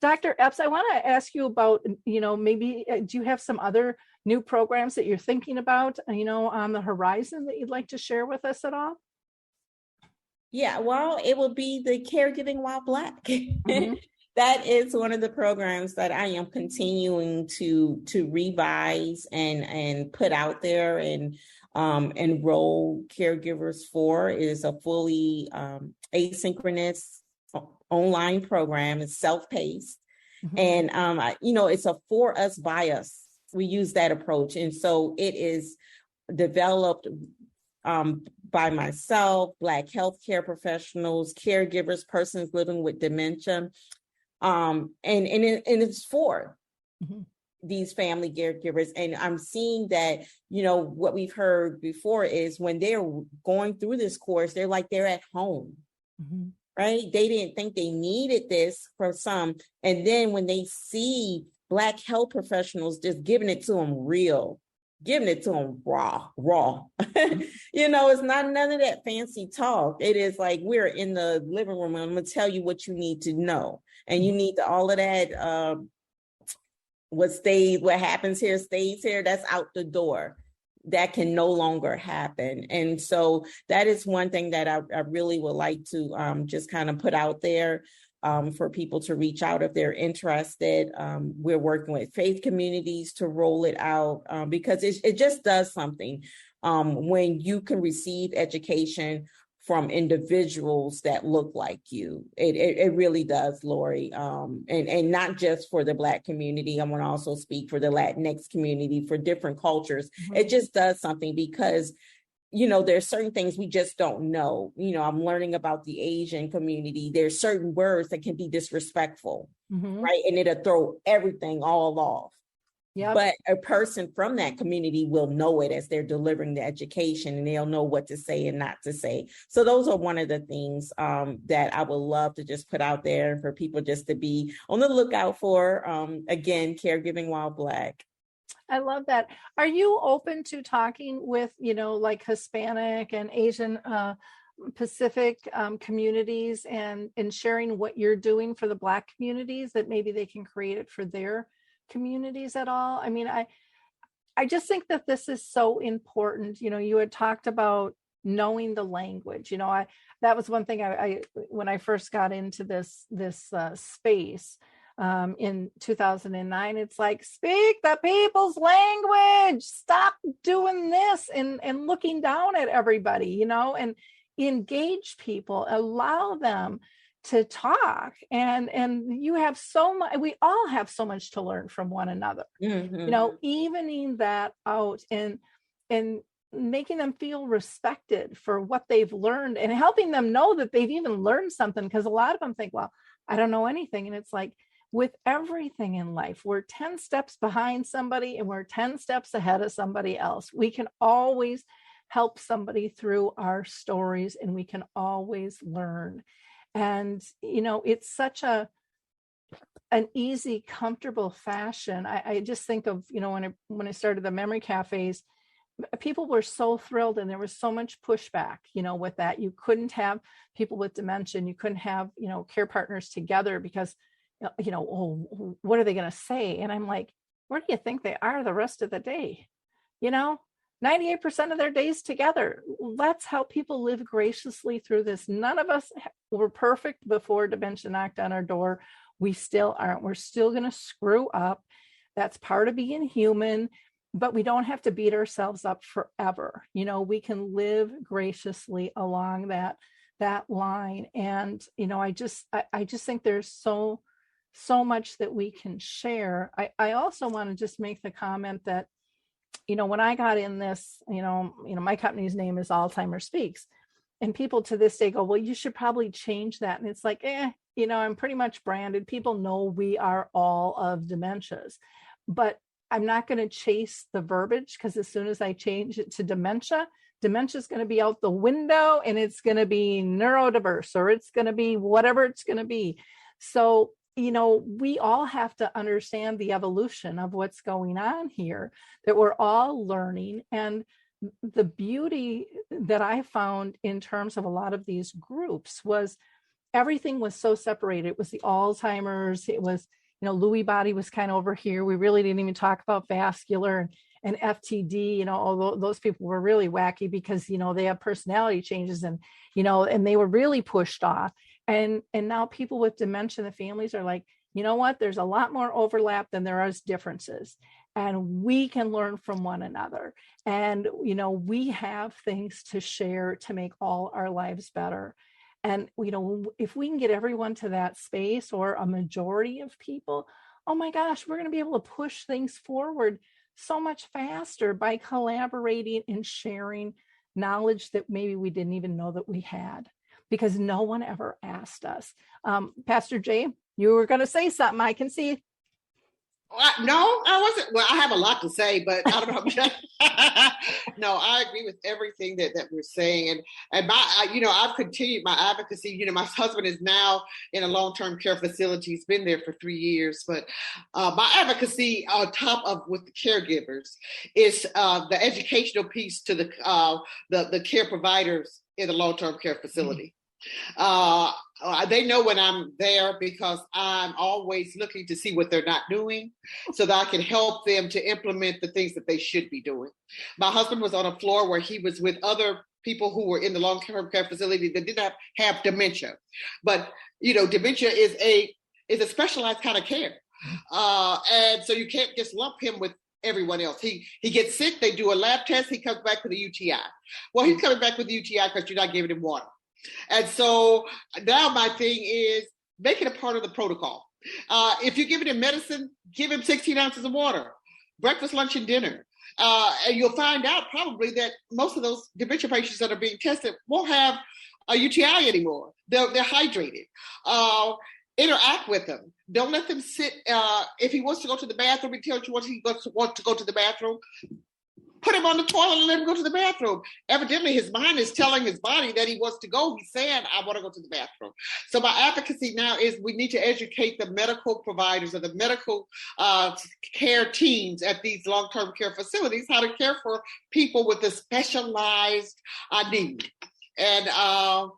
Dr. Epps, I want to ask you about, maybe do you have some other new programs that you're thinking about, on the horizon that you'd like to share with us at all? Yeah, well, it will be the Caregiving While Black. Mm-hmm. That is one of the programs that I am continuing to revise and put out there and enroll caregivers for. It is a fully asynchronous online program. It's self-paced. Mm-hmm. And, it's a for us, by us. We use that approach. And so it is developed by myself, Black healthcare professionals, caregivers, persons living with dementia. And it's for mm-hmm. these family caregivers. And I'm seeing that, what we've heard before is when they're going through this course, they're like they're at home, mm-hmm. right? They didn't think they needed this for some. And then when they see Black health professionals just giving it to them real, giving it to them raw. It's not none of that fancy talk. It is like we're in the living room and I'm going to tell you what you need to know. And you need all of that. What happens here stays here. That's out the door. That can no longer happen. And so that is one thing that I really would like to just kind of put out there for people to reach out if they're interested. We're working with faith communities to roll it out because it just does something when you can receive education from individuals that look like you. It really does, Lori. And not just for the Black community. I want to also speak for the Latinx community, for different cultures. Mm-hmm. It just does something because, there's certain things we just don't know. I'm learning about the Asian community. There's certain words that can be disrespectful, mm-hmm. right? And it'll throw everything all off. Yep. But a person from that community will know it as they're delivering the education, and they'll know what to say and not to say. So those are one of the things that I would love to just put out there for people just to be on the lookout for. Again, Caregiving While Black. I love that. Are you open to talking with, like Hispanic and Asian Pacific communities and sharing what you're doing for the Black communities, that maybe they can create it for their communities at all? I mean, I just think that this is so important. You had talked about knowing the language. That was one thing I when I first got into this space in 2009, it's like, speak the people's language, stop doing this and looking down at everybody, and engage people, allow them to talk. And you have so much, we all have so much to learn from one another, mm-hmm. Evening that out and making them feel respected for what they've learned and helping them know that they've even learned something. Because a lot of them think, well, I don't know anything. And it's like, with everything in life, we're 10 steps behind somebody and we're 10 steps ahead of somebody else. We can always help somebody through our stories, and we can always learn. And, it's such an easy, comfortable fashion. I just think of, when I started the memory cafes, people were so thrilled, and there was so much pushback, with that. You couldn't have people with dementia, and you couldn't have, care partners together because, oh, what are they going to say? And I'm like, where do you think they are the rest of the day? 98% of their days together. Let's help people live graciously through this. None of us were perfect before dementia knocked on our door. We still aren't. We're still going to screw up. That's part of being human, but we don't have to beat ourselves up forever. We can live graciously along that line. And, I just think there's so much that we can share. I also want to just make the comment that, when I got in this, my company's name is Alzheimer Speaks. And people to this day go, well, you should probably change that. And it's like, I'm pretty much branded. People know we are all of dementias, but I'm not going to chase the verbiage, because as soon as I change it to dementia is going to be out the window, and it's going to be neurodiverse, or it's going to be whatever it's going to be. So, we all have to understand the evolution of what's going on here, that we're all learning. And the beauty that I found in terms of a lot of these groups was everything was so separated. It was the Alzheimer's, it was, Lewy body was kind of over here. We really didn't even talk about vascular and FTD, although those people were really wacky because, they have personality changes and they were really pushed off. And now people with dementia, the families are like, you know what, there's a lot more overlap than there is differences. And we can learn from one another. And, we have things to share to make all our lives better. And, if we can get everyone to that space, or a majority of people, oh my gosh, we're going to be able to push things forward so much faster by collaborating and sharing knowledge that maybe we didn't even know that we had, because no one ever asked us. Pastor Jay, you were going to say something. I can see. No, I wasn't. Well, I have a lot to say, but I don't know. No, I agree with everything that we're saying. And I've continued my advocacy. My husband is now in a long-term care facility. He's been there for 3 years. But my advocacy on top of with the caregivers is the educational piece to the care providers in the long-term care facility. They know when I'm there, because I'm always looking to see what they're not doing, so that I can help them to implement the things that they should be doing. My husband was on a floor where he was with other people who were in the long-term care facility that did not have dementia. But, dementia is a specialized kind of care. And so you can't just lump him with everyone else. He gets sick, they do a lab test, he comes back with a UTI. Well, he's coming back with a UTI because you're not giving him water. And so now my thing is make it a part of the protocol. If you're giving him medicine, give him 16 ounces of water, breakfast, lunch, and dinner. And you'll find out probably that most of those dementia patients that are being tested won't have a UTI anymore. They're hydrated. Interact with them. Don't let them sit. If he wants to go to the bathroom, he tells you what he wants to go to the bathroom. Put him on the toilet and let him go to the bathroom. Evidently, his mind is telling his body that he wants to go. He's saying, I want to go to the bathroom. So my advocacy now is we need to educate the medical providers or the medical care teams at these long-term care facilities how to care for people with a specialized need. And I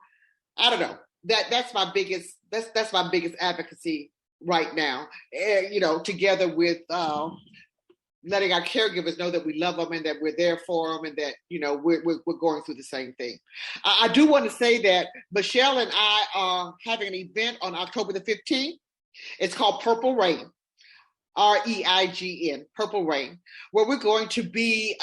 don't know. That's my biggest advocacy right now. Together with letting our caregivers know that we love them and that we're there for them and that, we're going through the same thing. I do want to say that Michelle and I are having an event on October the 15th. It's called Purple Rain, REIGN, Purple Rain, where we're going to be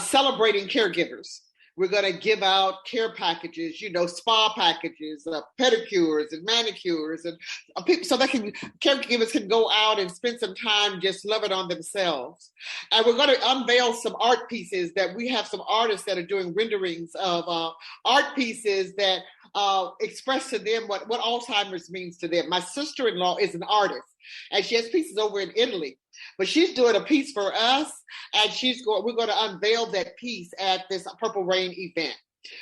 celebrating caregivers. We're going to give out care packages, spa packages, pedicures and manicures, and people, so that caregivers can go out and spend some time just loving on themselves. And we're going to unveil some art pieces that we have some artists that are doing renderings of art pieces that express to them what Alzheimer's means to them. My sister-in-law is an artist, and she has pieces over in Italy. But she's doing a piece for us, and we're going to unveil that piece at this Purple Rain event.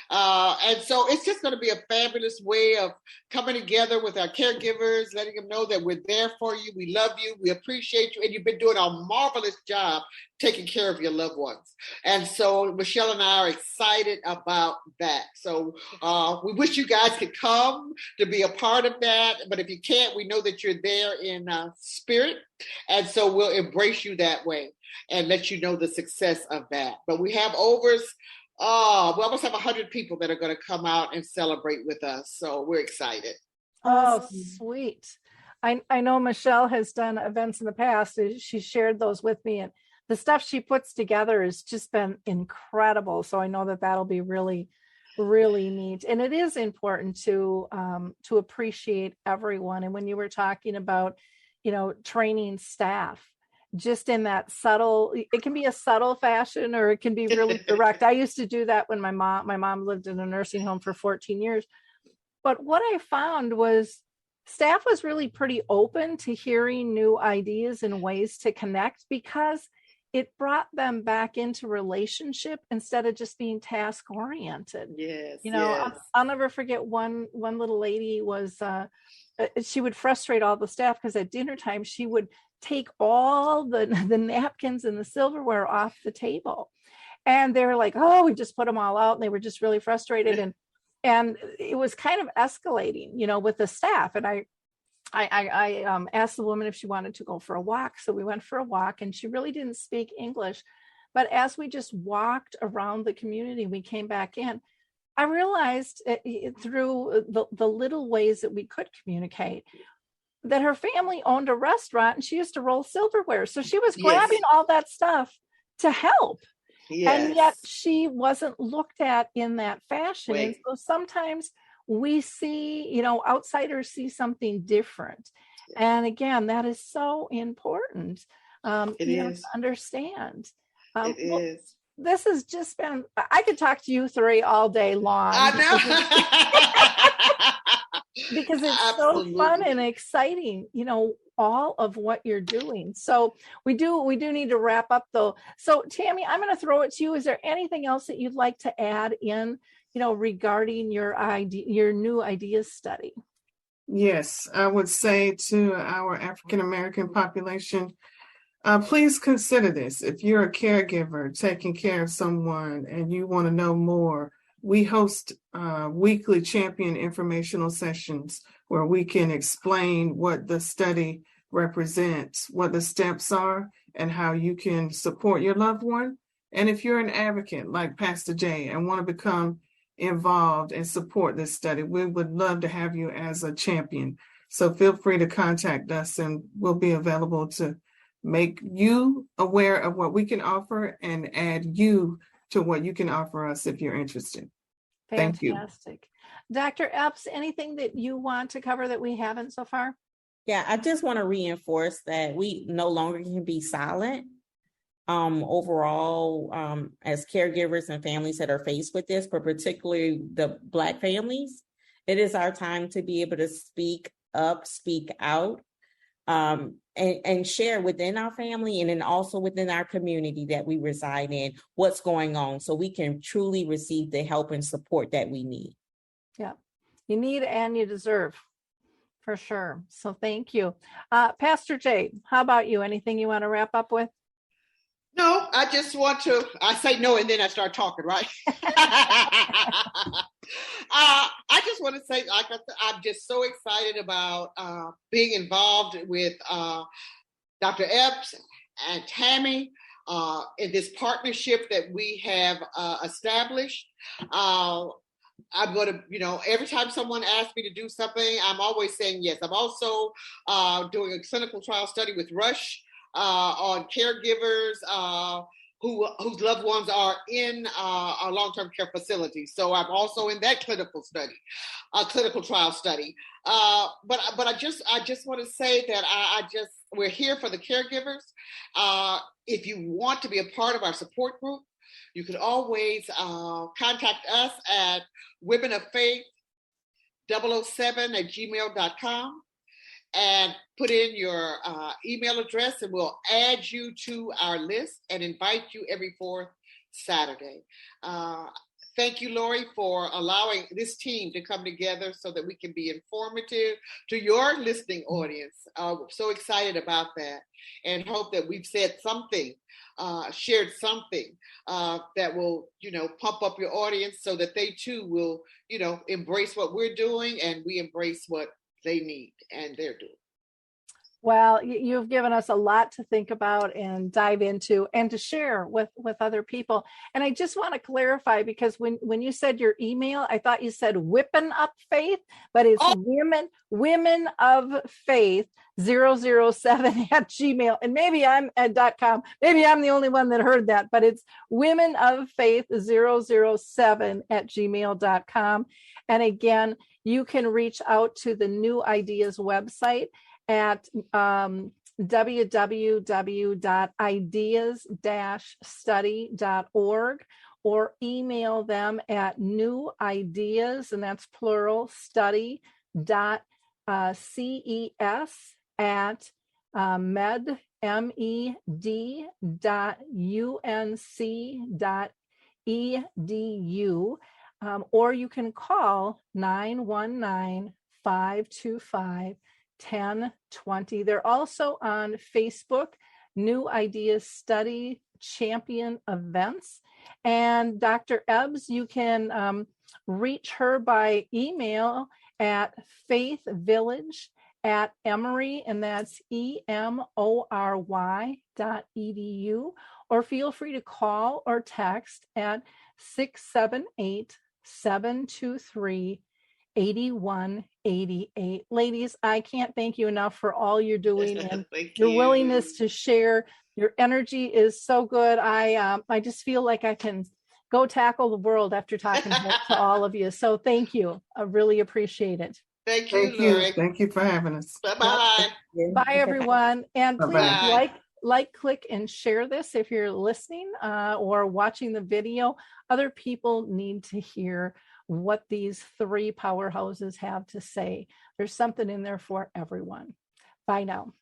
And so it's just going to be a fabulous way of coming together with our caregivers, letting them know that we're there for you, we love you, we appreciate you, and you've been doing a marvelous job taking care of your loved ones. And so Michelle and I are excited about that. So we wish you guys could come to be a part of that. But if you can't, we know that you're there in spirit. And so we'll embrace you that way and let you know the success of that. But we have we almost have 100 people that are going to come out and celebrate with us. So we're excited. Oh, sweet. I know Michelle has done events in the past. She shared those with me, and the stuff she puts together has just been incredible. So I know that that'll be really, really neat. And it is important to appreciate everyone. And when you were talking about, training staff, just in that subtle, it can be a subtle fashion or it can be really direct. I used to do that when my mom lived in a nursing home for 14 years. But what I found was staff was really pretty open to hearing new ideas and ways to connect, because it brought them back into relationship instead of just being task oriented. Yes. I'll never forget one little lady was, she would frustrate all the staff because at dinner time, she would take all the napkins and the silverware off the table. And they were like, oh, we just put them all out. And they were just really frustrated. And it was kind of escalating, with the staff. And I asked the woman if she wanted to go for a walk. So we went for a walk, and she really didn't speak English. But as we just walked around the community, we came back in. I realized through the little ways that we could communicate that her family owned a restaurant and she used to roll silverware. So she was grabbing all that stuff to help. Yes. And yet she wasn't looked at in that fashion. And so sometimes we see, outsiders see something different. And again, that is so important to understand. It is. This has just been, I could talk to you three all day long. I know. Because it's Absolutely. So fun and exciting, all of what you're doing. So we do need to wrap up though. So Tammy, I'm going to throw it to you. Is there anything else that you'd like to add in, regarding your new ideas study? Yes, I would say to our African-American population, please consider this. If you're a caregiver taking care of someone and you want to know more, we host weekly champion informational sessions where we can explain what the study represents, what the steps are, and how you can support your loved one. And if you're an advocate like Pastor Jay and want to become involved and support this study, we would love to have you as a champion. So feel free to contact us and we'll be available to make you aware of what we can offer and add you to what you can offer us if you're interested. Thank you. Fantastic. Dr. Epps, anything that you want to cover that we haven't so far? Yeah, I just want to reinforce that we no longer can be silent. Overall, as caregivers and families that are faced with this, but particularly the Black families, it is our time to be able to speak up, speak out, and share within our family and then also within our community that we reside in what's going on so we can truly receive the help and support that we need. Yeah, you need and you deserve, for sure. So thank you. Pastor Jay, how about you? Anything you want to wrap up with? No, I just want to, I say no and then I start talking, right? I just want to say, I'm just so excited about being involved with Dr. Epps and Tammy in this partnership that we have established. I'm going to, every time someone asks me to do something, I'm always saying yes. I'm also doing a clinical trial study with Rush on caregivers whose loved ones are in a long-term care facility. So I'm also in that clinical trial study. But I just want to say that we're here for the caregivers. If you want to be a part of our support group, you can always contact us at womenoffaith007@gmail.com and put in your email address and we'll add you to our list and invite you every fourth Saturday. Thank you, Lori, for allowing this team to come together so that we can be informative to your listening audience. So excited about that and hope that we've said something, shared something that will, pump up your audience so that they too will, embrace what we're doing and we embrace what they need and they're doing. Well, you've given us a lot to think about and dive into and to share with other people. And I just want to clarify, because when you said your email, I thought you said Whippin' Up Faith, but it's women of faith 007@gmail. And maybe I'm at .com. Maybe I'm the only one that heard that, but it's women of faith 007@gmail.com. And again, you can reach out to the New Ideas website at www.ideas-study.org, or email them at newideas, and that's plural, study dot ces at med.unc.edu, or you can call 919-525-1020. They're also on Facebook, New Ideas Study Champion Events. And Dr. Ebbs, you can reach her by email at faithvillage@Emory, and that's EMORY.edu, or feel free to call or text at 678-723-8188. Ladies, I can't thank you enough for all you're doing and your willingness to share. Your energy is so good. I just feel like I can go tackle the world after talking to all of you. So thank you. I really appreciate it. Thank you, Lori. Thank you for having us. Bye-bye. Bye, everyone. And please Bye-bye. like, click, and share this if you're listening or watching the video. Other people need to hear what these three powerhouses have to say. There's something in there for everyone. Bye now.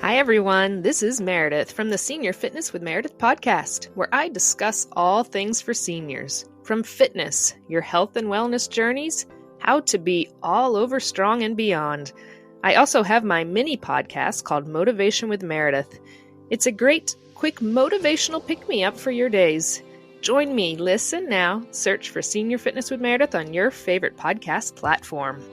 Hi, everyone. This is Meredith from the Senior Fitness with Meredith podcast, where I discuss all things for seniors, from fitness, your health and wellness journeys, how to be all over strong and beyond. I also have my mini podcast called Motivation with Meredith. It's a great, quick motivational pick-me-up for your days. Join me, listen now, search for Senior Fitness with Meredith on your favorite podcast platform.